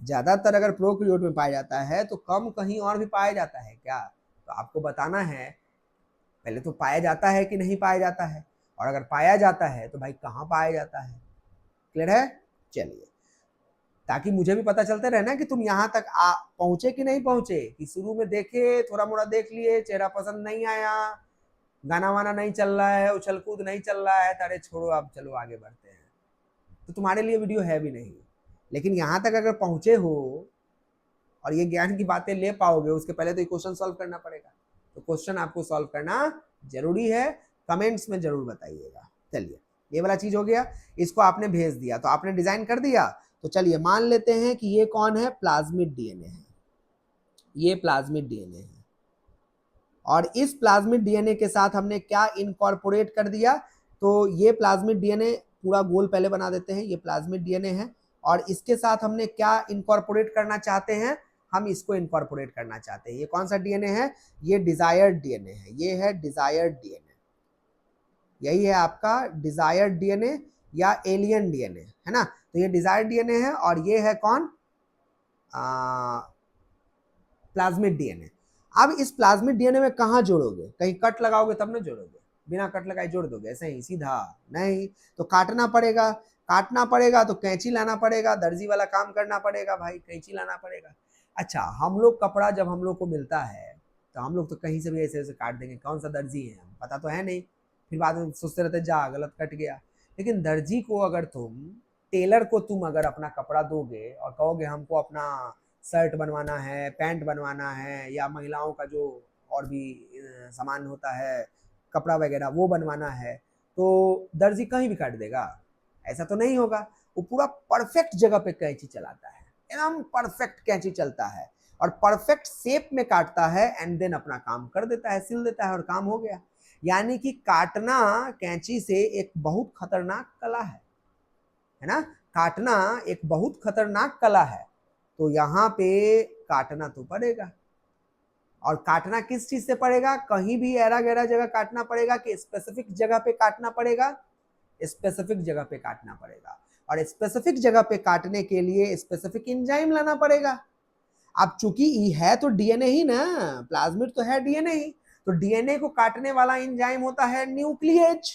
ज्यादातर अगर प्रोकैरियोट में पाया जाता है तो कम कहीं और भी पाया जाता है क्या? तो आपको बताना है पहले तो पाया जाता है कि नहीं पाया जाता है, और अगर पाया जाता है तो भाई कहाँ पाया जाता है। क्लियर है? चलिए, ताकि मुझे भी पता चलते रहे ना कि तुम यहाँ तक पहुंचे कि नहीं पहुंचे, कि शुरू में देखे, थोड़ा मोड़ा देख लिए, चेहरा पसंद नहीं आया, गाना वाना नहीं चल रहा है, उछल कूद नहीं चल रहा है, अरे छोड़ो अब चलो आगे बढ़ते हैं, तो तुम्हारे लिए वीडियो है भी नहीं। लेकिन यहाँ तक अगर पहुंचे हो और ये ज्ञान की बातें ले पाओगे, उसके पहले तो ये क्वेश्चन सॉल्व करना पड़ेगा। तो क्वेश्चन आपको सॉल्व करना जरूरी है, कमेंट्स में जरूर बताइएगा। चलिए, ये वाला चीज हो गया, इसको आपने भेज दिया, तो आपने डिजाइन कर दिया। तो चलिए मान लेते हैं कि ये कौन है, प्लाज्मिड डीएनए है, ये प्लाज्मिड डीएनए है, और इस प्लाज्मिड डीएनए के साथ हमने क्या इनकॉर्पोरेट कर दिया, तो ये प्लाज्मिड डीएनए पूरा गोल पहले बना देते हैं, ये प्लाज्मिड डीएनए है, और इसके साथ हमने क्या इनकॉर्पोरेट करना चाहते हैं, हम इसको इनकॉर्पोरेट करना चाहते हैं। ये कौन सा डीएनए है, ये डिजायर्ड डीएनए है, ये है डिजायर्ड डीएनए, यही है आपका डिजायर्ड डीएनए या एलियन डीएनए, है ना। तो ये डिजायर्ड डीएनए है, और ये है कौन, प्लाज्मिड डीएनए। अब इस प्लाज्मिड डीएनए में कहाँ जोड़ोगे, कहीं कट लगाओगे तब ना जोड़ोगे, बिना कट लगाए जोड़ दोगे ऐसे ही सीधा, नहीं, तो काटना पड़ेगा, काटना पड़ेगा तो कैंची लाना पड़ेगा, दर्जी वाला काम करना पड़ेगा भाई, कैंची लाना पड़ेगा। अच्छा, हम लोग कपड़ा जब हम लोग को मिलता है तो हम लोग तो कहीं से भी ऐसे ऐसे काट देंगे, कौन सा दर्जी है हम पता तो है नहीं, फिर बाद में सोचते रहते जा गलत कट गया। लेकिन दर्जी को अगर तुम, टेलर को तुम अगर अपना कपड़ा दोगे और कहोगे हमको अपना शर्ट बनवाना है, पैंट बनवाना है, या महिलाओं का जो और भी सामान होता है कपड़ा वगैरह वो बनवाना है, तो दर्जी कहीं भी काट देगा, ऐसा तो नहीं होगा। वो पूरा परफेक्ट जगह पे कैंची चलाता है, एकदम परफेक्ट कैंची चलता है, और परफेक्ट शेप में काटता है, एंड देन अपना काम कर देता है, सिल देता है, और काम हो गया। यानी कि काटना कैंची से एक बहुत खतरनाक कला है ना, काटना एक बहुत खतरनाक कला है। तो यहाँ पे काटना तो पड़ेगा, और काटना किस चीज से पड़ेगा, कहीं भी ऐरा गैरा जगह काटना पड़ेगा कि स्पेसिफिक जगह पे काटना पड़ेगा, स्पेसिफिक जगह पे काटना पड़ेगा, और स्पेसिफिक जगह पे काटने के लिए स्पेसिफिक एंजाइम लाना पड़ेगा। अब चूंकि ई है तो डीएनए ही ना, प्लाज्मिड तो है डीएनए ही, तो डीएनए को काटने वाला एंजाइम होता है न्यूक्लिएज।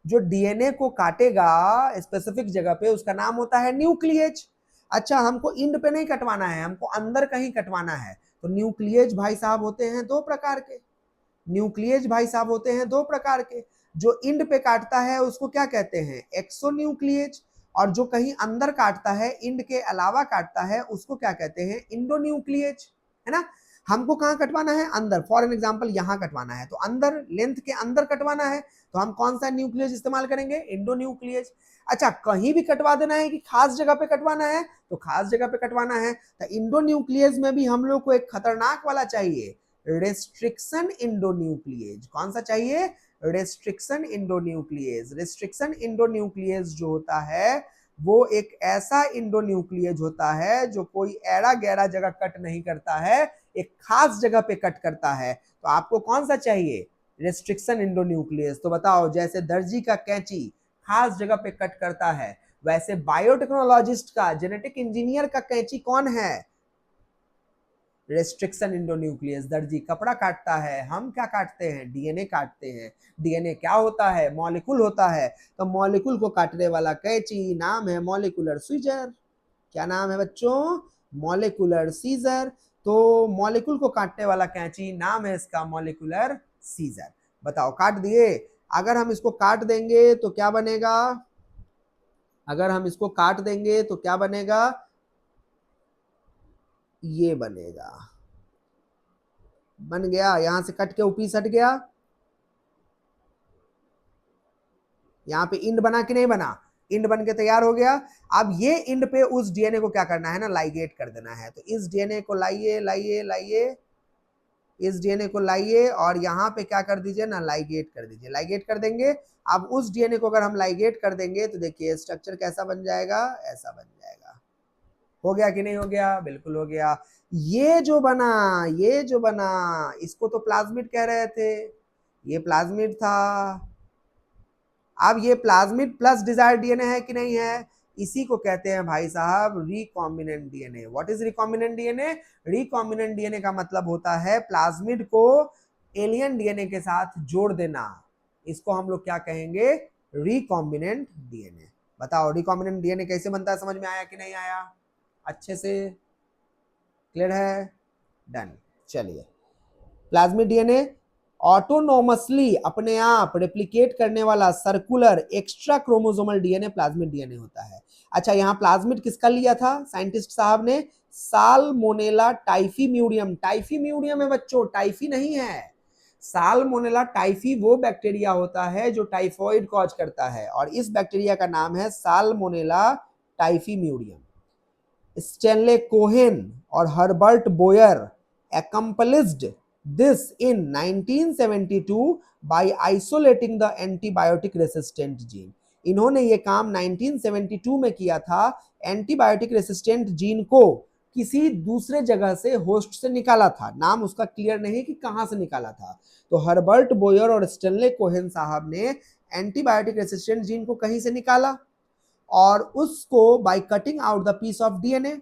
जो डीएनए को काटेगा स्पेसिफिक जगह पे उसका नाम होता है न्यूक्लिएज। अच्छा, हमको इंड पे नहीं कटवाना है, हमको अंदर कहीं कटवाना है, तो न्यूक्लिएज भाई साहब होते हैं दो प्रकार के, न्यूक्लिएज भाई साहब होते हैं दो प्रकार के। जो इंड पे काटता है उसको क्या कहते हैं, एक्सोन्यूक्लिएज, और जो कहीं अंदर काटता है, इंड के अलावा काटता है, उसको क्या कहते हैं, इंडोन्यूक्लिएज, है ना। हमको कहाँ कटवाना है, अंदर। फॉर एन एग्जाम्पल यहाँ कटवाना है, तो अंदर, लेंथ के अंदर कटवाना है, तो हम कौन सा न्यूक्लियस इस्तेमाल करेंगे, इंडोन्यूक्लियस। अच्छा, कहीं भी कटवा देना है कि खास जगह पे कटवाना है, तो खास जगह पे कटवाना है। तो इंडोन्यूक्लियस में भी हम लोग को एक खतरनाक वाला चाहिए, रेस्ट्रिक्शन इंडोन्यूक्लियस। कौन सा चाहिए, रेस्ट्रिक्शन इंडोन्यूक्लियस। रेस्ट्रिक्शन इंडोन्यूक्लियस जो होता है वो एक ऐसा इंडोन्यूक्लियस होता है जो कोई एड़ा गैरा जगह कट नहीं करता है, एक खास जगह पे कट करता है। तो आपको कौन सा चाहिए, रेस्ट्रिक्शन इंडोन्यूक्लियस। तो बताओ, जैसे दर्जी का कैंची खास जगह पे कट करता है, वैसे बायोटेक्नोलॉजिस्ट का, जेनेटिक इंजीनियर का कैंची कौन है, रेस्ट्रिक्शन इंडोन्यूक्लियस। दर्जी कपड़ा काटता है, हम क्या काटते हैं, डीएनए काटते हैं। डीएनए क्या होता है, मॉलिक्यूल होता है। तो मॉलिक्यूल को काटने वाला कैंची नाम है मॉलिक्यूलर सीजर। क्या नाम है बच्चों, मॉलिक्यूलर सीजर। तो मॉलिक्यूल को काटने वाला कैंची नाम है इसका मॉलिक्यूलर सीजर। बताओ, काट दिए। अगर हम इसको काट देंगे तो क्या बनेगा, अगर हम इसको काट देंगे तो क्या बनेगा, ये बनेगा, बन गया। यहां से कट के ऊपीस हट गया, यहाँ पे इंड बना कि नहीं बना, इंड बन के तैयार हो गया। अब ये इंड पे उस डीएनए को क्या करना है ना, लाइगेट कर देना है। तो इस डीएनए को लाइए लाइए लाइए, इस डीएनए को लाइए और यहाँ पे क्या कर दीजिए ना, लाइगेट कर दीजिए। लाइगेट कर देंगे। अब उस डीएनए को अगर हम लाइगेट कर देंगे तो देखिए स्ट्रक्चर कैसा बन जाएगा, ऐसा बन जाएगा। हो गया कि नहीं हो गया, बिल्कुल हो गया। ये जो बना, ये जो बना, इसको तो प्लाज्मिड कह रहे थे, ये प्लाज्मिड था। अब ये प्लाज्मिड प्लस डिजायर्ड डीएनए है कि नहीं है, इसी को कहते हैं भाई साहब recombinant DNA. What is recombinant DNA, recombinant DNA का मतलब होता है प्लाज्मिड को एलियन डीएनए के साथ जोड़ देना। इसको हम लोग क्या कहेंगे, रिकॉम्बिनेंट डीएनए। बताओ रिकॉम्बिनेंट डीएनए कैसे बनता है, समझ में आया कि नहीं आया, अच्छे से क्लियर है, डन। चलिए, प्लाज्मिड डीएनए ऑटोनोमसली अपने आप रेप्लिकेट करने वाला circular extra chromosomal DNA plasmid DNA होता है। अच्छा, यहाँ प्लाज्मिड किसका लिया था साइंटिस्ट साहब ने, साल्मोनेला टाइफीम्यूडियम। टाइफीम्यूडियम है बच्चों, टाइफी नहीं है। साल्मोनेला टाइफी वो बैक्टीरिया होता है जो टाइफॉइड कॉज करता है, और इस बैक्टीरिया का नाम है साल्मोनेला टाइफीम्यूडियम। स्टैनले कोहेन और Herbert Boyer accomplished this in 1972 by isolating the antibiotic resistant gene। इन्होंने ये काम 1972 में किया था, एंटीबायोटिक रेसिस्टेंट जीन को किसी दूसरे जगह से, होस्ट से निकाला था। नाम उसका क्लियर नहीं कि कहां से निकाला था। तो हर्बर्ट बोयर और स्टैनले कोहेन साहब ने एंटीबायोटिक रेसिस्टेंट जीन को कहीं से निकाला और उसको by cutting out the piece of DNA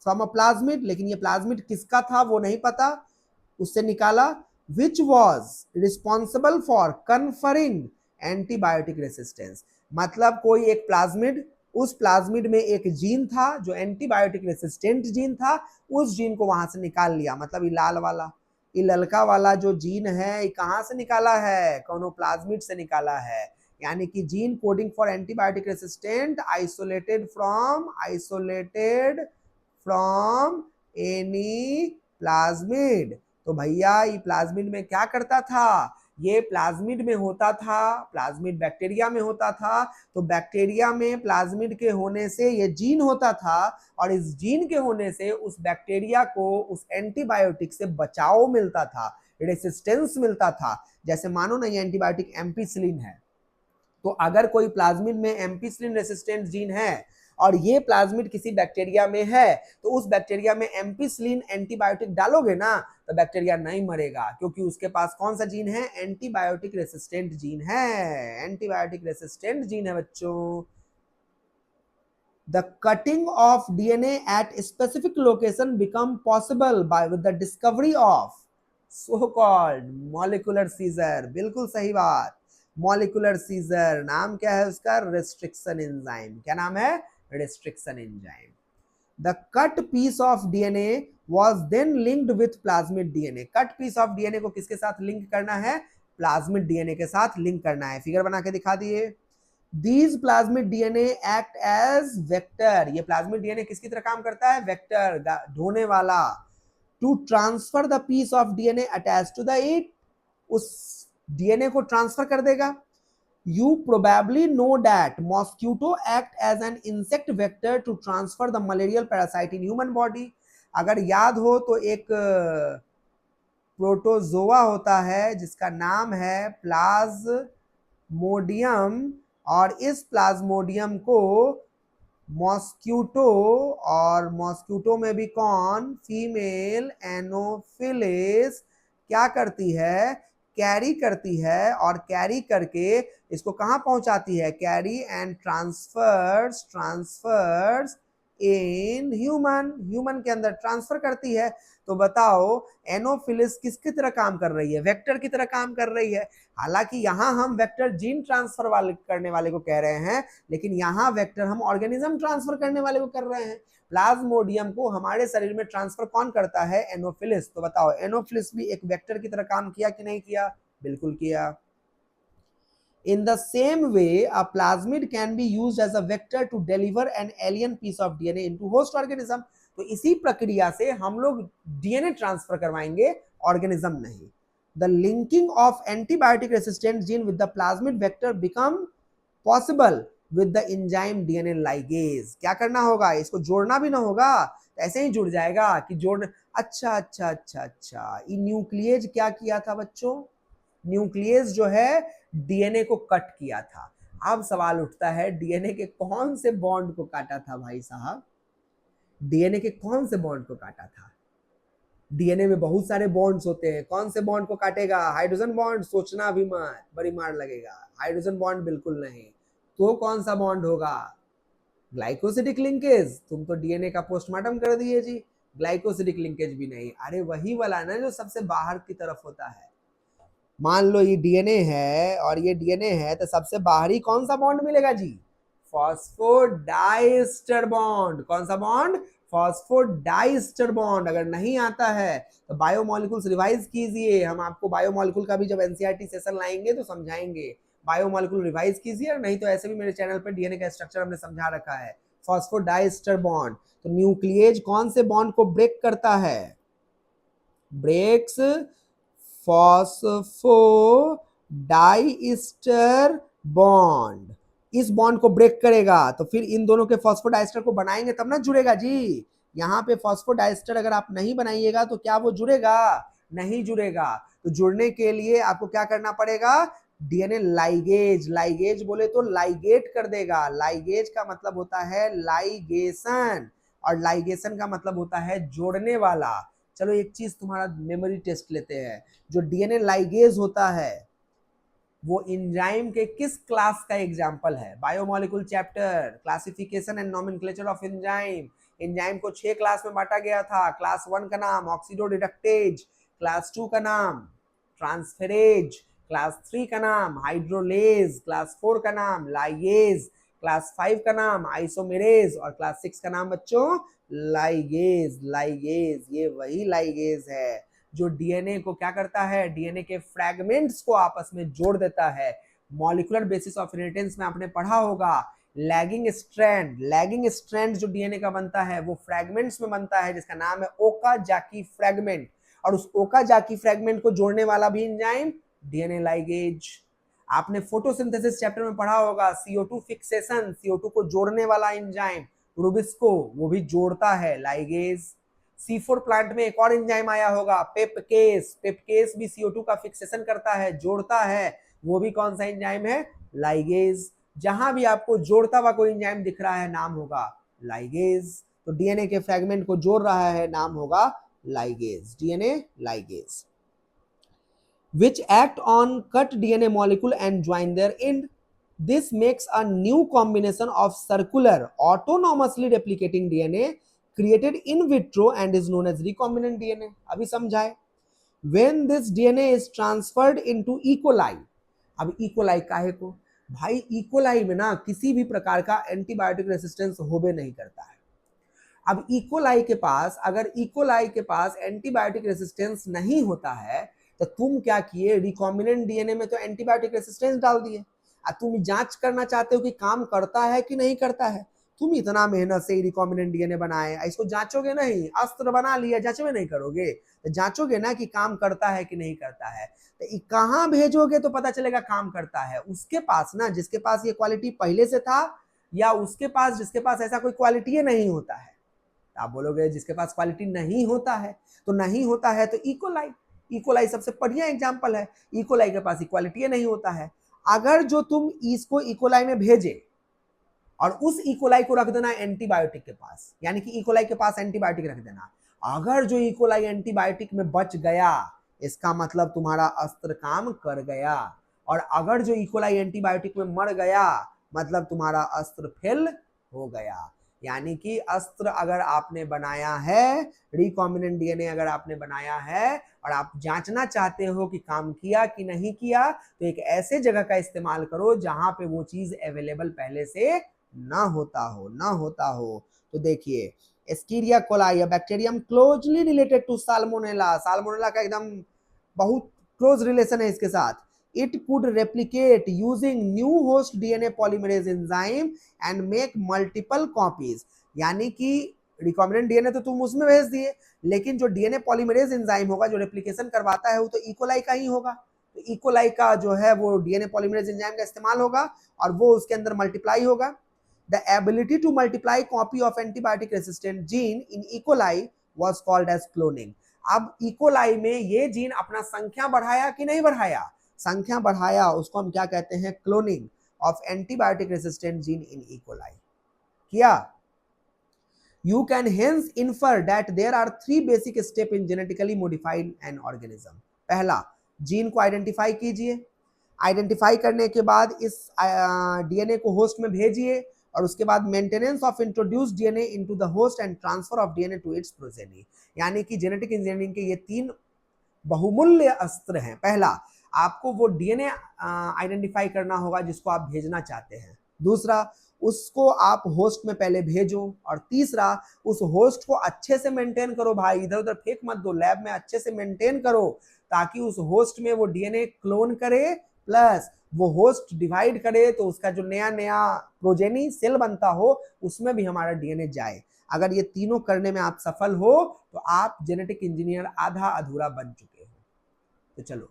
from a plasmid, लेकिन ये प्लाज्मिड किसका था वो नहीं पता, उससे निकाला, which was responsible for conferring antibiotic resistance. मतलब कोई एक प्लाज्मिड, उस प्लाज्मिड में एक जीन था जो एंटीबायोटिक रेसिस्टेंट जीन था, उस जीन को वहां से निकाल लिया। मतलब ये लाल वाला, ये ललका वाला जो जीन है, ये कहां से निकाला है, कोनो प्लाज्मिड से निकाला है। यानी कि gene coding for antibiotic resistant isolated from any plasmid. तो भैया ये प्लाज्मिड में क्या करता था, ये प्लाज्मिड में होता था, प्लाज्मिड बैक्टीरिया में होता था। तो बैक्टीरिया में प्लाज्मिड के होने से ये जीन होता था, और इस जीन के होने से उस बैक्टीरिया को उस एंटीबायोटिक से बचाव मिलता था, रेसिस्टेंस मिलता था। जैसे मानो ना ये एंटीबायोटिक एम्पिसिलिन है, तो अगर कोई प्लाज्मिड में एम्पिसिलिन रेसिस्टेंट जीन है और ये प्लाज्मिड किसी बैक्टीरिया में है, तो उस बैक्टीरिया में एम्पिसिलिन एंटीबायोटिक डालोगे ना तो बैक्टीरिया नहीं मरेगा, क्योंकि उसके पास कौन सा जीन है, एंटीबायोटिक रेसिस्टेंट जीन है। एंटीबायोटिक रेसिस्टेंट जीन है बच्चों। The cutting of DNA at a specific location become possible by with the discovery of so-called molecular seizure। बिल्कुल सही बात, मॉलिकुलर सीजर। नाम क्या है उसका, रेस्ट्रिक्शन एंजाइम। क्या नाम है, restriction enzyme. The cut piece of DNA was then linked with plasmid DNA. Cut piece of DNA को किसके साथ लिंक करना है, प्लाज्मिड डीएनए के साथ लिंक करना है। फिगर बना के दिखा दिए। These plasmid DNA act as vector। ये प्लाज्मिड डीएनए किसकी तरह काम करता है, वेक्टर, ढोने वाला। To transfer the piece of DNA attach to the it, उस डीएनए को ट्रांसफर कर देगा। You probably know that mosquito act as an insect vector to transfer the malarial parasite in human body। अगर याद हो तो एक प्रोटोजोआ होता है जिसका नाम है प्लाज्मोडियम, और इस प्लाज्मोडियम को मॉस्क्यूटो, और मॉस्क्यूटो में भी कौन, फीमेल एनोफिलिस, क्या करती है, कैरी करती है, और कैरी करके इसको कहां पहुंचाती है, carry and transverse in human के अंदर ट्रांसफर करती है। तो बताओ एनोफिलिस किसकी तरह काम कर रही है, वेक्टर की तरह काम कर रही है। हालांकि यहां हम वेक्टर जीन ट्रांसफर वाले करने वाले को कह रहे हैं, लेकिन यहां वेक्टर हम ऑर्गेनिज्म ट्रांसफर करने वाले को कर रहे हैं। प्लाज्मोडियम को हमारे शरीर में ट्रांसफर कौन करता है, एनोफिलिस। तो बताओ एनोफिलिस भी एक वेक्टर की तरह काम किया कि नहीं किया, बिल्कुल किया। In the same way, a plasmid can be used as a vector to deliver an alien piece of DNA into host organism। तो इसी प्रक्रिया से हम लोग डीएनए ट्रांसफर करवाएंगे, ऑर्गेनिज्म नहीं। The linking of antibiotic resistant gene with the plasmid vector become possible with the enzyme DNA ligase। क्या करना होगा, इसको जोड़ना भी ना होगा, ऐसे ही जुड़ जाएगा कि जोड़। अच्छा अच्छा अच्छा अच्छा, ये न्यूक्लियेज क्या किया था बच्चों, न्यूक्लियस जो है डीएनए को कट किया था। अब सवाल उठता है डीएनए के कौन से बॉन्ड को काटा था भाई साहब, डीएनए के कौन से बॉन्ड को काटा था। डीएनए में बहुत सारे बॉन्ड्स होते हैं, कौन से बॉन्ड को काटेगा, हाइड्रोजन बॉन्ड, सोचना भी मत, बड़ी मार लगेगा, हाइड्रोजन बॉन्ड बिल्कुल नहीं। तो कौन सा बॉन्ड होगा, ग्लाइकोसिडिक लिंकेज। तुम तो डीएनए का पोस्टमार्टम कर दिए जी, ग्लाइकोसिडिक लिंकेज भी नहीं। अरे वही वाला ना जो सबसे बाहर की तरफ होता है। मान लो ये डीएनए है और ये डीएनए है, तो सबसे बाहरी कौन सा बॉन्ड मिलेगा जी, फॉस्फोडाइस्टर बॉन्ड। कौन सा बॉन्ड, फॉस्फोडाइस्टर बॉन्ड। अगर नहीं आता है तो बायोमोलिक्यूल्स रिवाइज कीजिए, हम आपको बायोमोलिक्यूल का भी जब एनसीईआरटी सेशन लाएंगे तो समझाएंगे। बायोमोलिक्यूल रिवाइज कीजिए, और नहीं तो ऐसे भी मेरे चैनल पर डीएनए का स्ट्रक्चर हमने समझा रखा है। फॉस्फोडाइस्टर बॉन्ड, तो न्यूक्लियेज कौन से बॉन्ड को ब्रेक करता है, ब्रेक्स फॉस्फोडाइस्टर बॉन्ड। इस बॉन्ड को ब्रेक करेगा तो फिर इन दोनों के फॉस्फोडाइस्टर को बनाएंगे तब ना जुड़ेगा जी। यहाँ पे फॉस्फोडाइस्टर अगर आप नहीं बनाइएगा तो क्या वो जुड़ेगा, नहीं जुड़ेगा। तो जुड़ने के लिए आपको क्या करना पड़ेगा, डीएनए लाइगेज। लाइगेज बोले तो लाइगेट कर देगा, लाइगेज का मतलब होता है लाइगेशन, और लाइगेशन का मतलब होता है जोड़ने वाला। चलो एक चीज तुम्हारा मेमोरी टेस्ट लेते हैं, जो डीएनए लाइगेज होता है वो एंजाइम के किस क्लास का एग्जाम्पल है, biomolecule chapter, classification and nomenclature of enzyme. Enzyme को 6 क्लास में बांटा गया था। क्लास 1 का नाम ऑक्सीडोरिडक्टेज, क्लास 2 का नाम ट्रांसफेरेज, क्लास 3 का नाम हाइड्रोलेज, क्लास 4 का नाम लाइगेज, क्लास 5 का नाम आइसोमेरेज, और क्लास 6 का नाम बच्चों लाइगेज। लाइगेज ये वही लाइगेज है जो डीएनए को क्या करता है, डीएनए के फ्रैगमेंट्स को आपस में जोड़ देता है। मॉलिक्यूलर बेसिस ऑफ इनहेरिटेंस में आपने पढ़ा होगा, लैगिंग स्ट्रैंड, लैगिंग स्ट्रैंड जो डीएनए का बनता है वो फ्रैगमेंट्स में बनता है जिसका नाम है ओकाजाकी फ्रैगमेंट, और उस ओकाजाकी फ्रैगमेंट को जोड़ने वाला भी एंजाइम डीएनए लाइगेज। आपने फोटोसिंथेसिस चैप्टर में पढ़ा होगा CO2 फिक्सेशन, CO2 को जोड़ने वाला एंजाइम रूबिस्को, वो भी जोड़ता है लाइगेज। C4 प्लांट में एक और एंजाइम आया होगा पेपकेस, पेपकेस भी CO2 का फिक्सेशन करता है, जोड़ता है, वो भी कौन सा एंजाइम है, लाइगेज। जहां भी आपको जोड़ता हुआ कोई एंजाइम दिख रहा है नाम होगा लाइगेज। तो डीएनए के फ्रैगमेंट को जोड़ रहा है नाम होगा ligase, DNA ligase. which act on cut DNA molecule and join their end. This makes a new combination of circular autonomously replicating DNA created in vitro and is known as recombinant DNA। अभी समझाए। When this DNA is transferred into E. coli, अब E. coli काहे को, भाई E. coli में ना किसी भी प्रकार का एंटीबायोटिक रेसिस्टेंस होबे नहीं करता है। अब E. coli के पास, अगर E. coli के पास एंटीबायोटिक रेसिस्टेंस नहीं होता है तो तुम क्या किए, रिकॉम्बिनेंट डीएनए में तो एंटीबायोटिक रेसिस्टेंस डाल दिए। अब तुम जांच करना चाहते हो कि काम करता है कि नहीं करता है, तुम इतना मेहनत से रिकॉम्बिनेंट डीएनए बनाए, इसको जांचोगे नहीं, अस्त्र बना लिया, जांचवे नहीं करोगे, तो जांचोगे ना कि काम करता है कि नहीं करता है। तो कहाँ भेजोगे तो पता चलेगा काम करता है? उसके पास ना, जिसके पास ये क्वालिटी पहले से था, या उसके पास जिसके पास ऐसा कोई क्वालिटी नहीं होता है। आप बोलोगे जिसके पास क्वालिटी नहीं होता है, तो नहीं होता है तो इकोलाई, इकोलाई सबसे बढ़िया एग्जांपल है। इकोलाई के पास इक्वालिटी नहीं होता है। अगर जो तुम इसको इकोलाई में भेजे और उस इकोलाई को रख देना एंटीबायोटिक के पास, यानी कि इकोलाई के पास एंटीबायोटिक रख देना, अगर जो इकोलाई एंटीबायोटिक में बच गया, इसका मतलब तुम्हारा अस्त्र काम कर गया। और अगर जो इकोलाई एंटीबायोटिक में मर गया, मतलब तुम्हारा अस्त्र फेल हो गया। यानी कि अस्त्र अगर आपने बनाया है, रिकॉम्बिनेंट डीएनए अगर आपने बनाया है और आप जांचना चाहते हो कि काम किया कि नहीं किया, तो एक ऐसे जगह का इस्तेमाल करो जहां पे वो चीज अवेलेबल पहले से ना होता हो। तो देखिए, Escherichia coli bacterium closely related to salmonella, salmonella का एकदम बहुत क्लोज रिलेशन है इसके साथ। It could replicate using new host DNA polymerase enzyme and make multiple copies. यानी कि रिकॉम्बिनेंट डीएनए तो तुम उसमें भेज दिए, लेकिन जो डीएनए पॉलीमरेज एंजाइम होगा जो रेप्लिकेशन करवाता है वो तो इकोलाई का ही होगा। तो इकोलाई का जो है वो डीएनए पॉलीमरेज एंजाइम का इस्तेमाल होगा और वो उसके अंदर मल्टीप्लाई होगा। The ability to multiply copy of antibiotic resistant gene in E. coli was called as cloning. अब इकोलाई में ये जीन अपना संख्या बढ़ाया कि नहीं बढ़ाया? संख्या बढ़ाया, उसको हम क्या कहते हैं? Cloning of antibiotic resistant gene in E coli किया। You can hence infer that there are three basic steps in genetically modifying an organism. पहला, जीन को आइडेंटिफाई कीजिए, आइडेंटिफाई करने के बाद इस डीएनए को होस्ट में भेजिए और उसके बाद maintenance of introduced DNA into the host and transfer of DNA to its progeny. यानी कि जेनेटिक इंजीनियरिंग के ये तीन बहुमूल्य अस्त्र हैं। पहला, आपको वो डीएनए आइडेंटिफाई करना होगा जिसको आप भेजना चाहते हैं। दूसरा, उसको आप होस्ट में पहले भेजो। और तीसरा, उस होस्ट को अच्छे से मेंटेन करो भाई, इधर उधर फेंक मत दो, लैब में अच्छे से मेंटेन करो ताकि उस होस्ट में वो डीएनए क्लोन करे, प्लस वो होस्ट डिवाइड करे तो उसका जो नया नया प्रोजेनी सेल बनता हो उसमें भी हमारा डीएनए जाए। अगर ये तीनों करने में आप सफल हो तो आप जेनेटिक इंजीनियर आधा अधूरा बन चुके हो। तो चलो,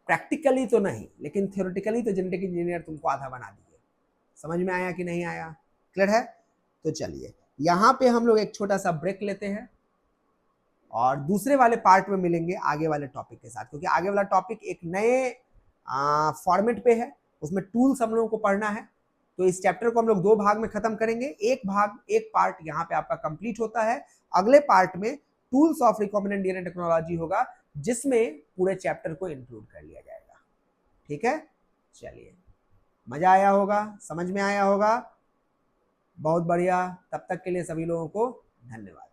प्रैक्टिकली तो नहीं लेकिन थ्योरेटिकली तो जेनेटिक इंजीनियर तुमको आधा बना दिए। समझ में आया कि नहीं आया? क्लियर है? तो चलिए, यहां पे हम लोग एक छोटा सा ब्रेक लेते हैं और दूसरे वाले पार्ट में मिलेंगे आगे वाले टॉपिक के साथ, क्योंकि आगे वाला टॉपिक एक नए फॉर्मेट पे है, उसमें टूल्स हम लोगों को पढ़ना है। तो इस चैप्टर को हम लोग दो भाग में खत्म करेंगे। एक पार्ट यहाँ पे आपका कंप्लीट होता है, अगले पार्ट में tools of recombinant DNA technology होगा जिसमें पूरे चैप्टर को इंक्लूड कर लिया जाएगा। ठीक है, चलिए, मजा आया होगा, समझ में आया होगा, बहुत बढ़िया। तब तक के लिए सभी लोगों को धन्यवाद।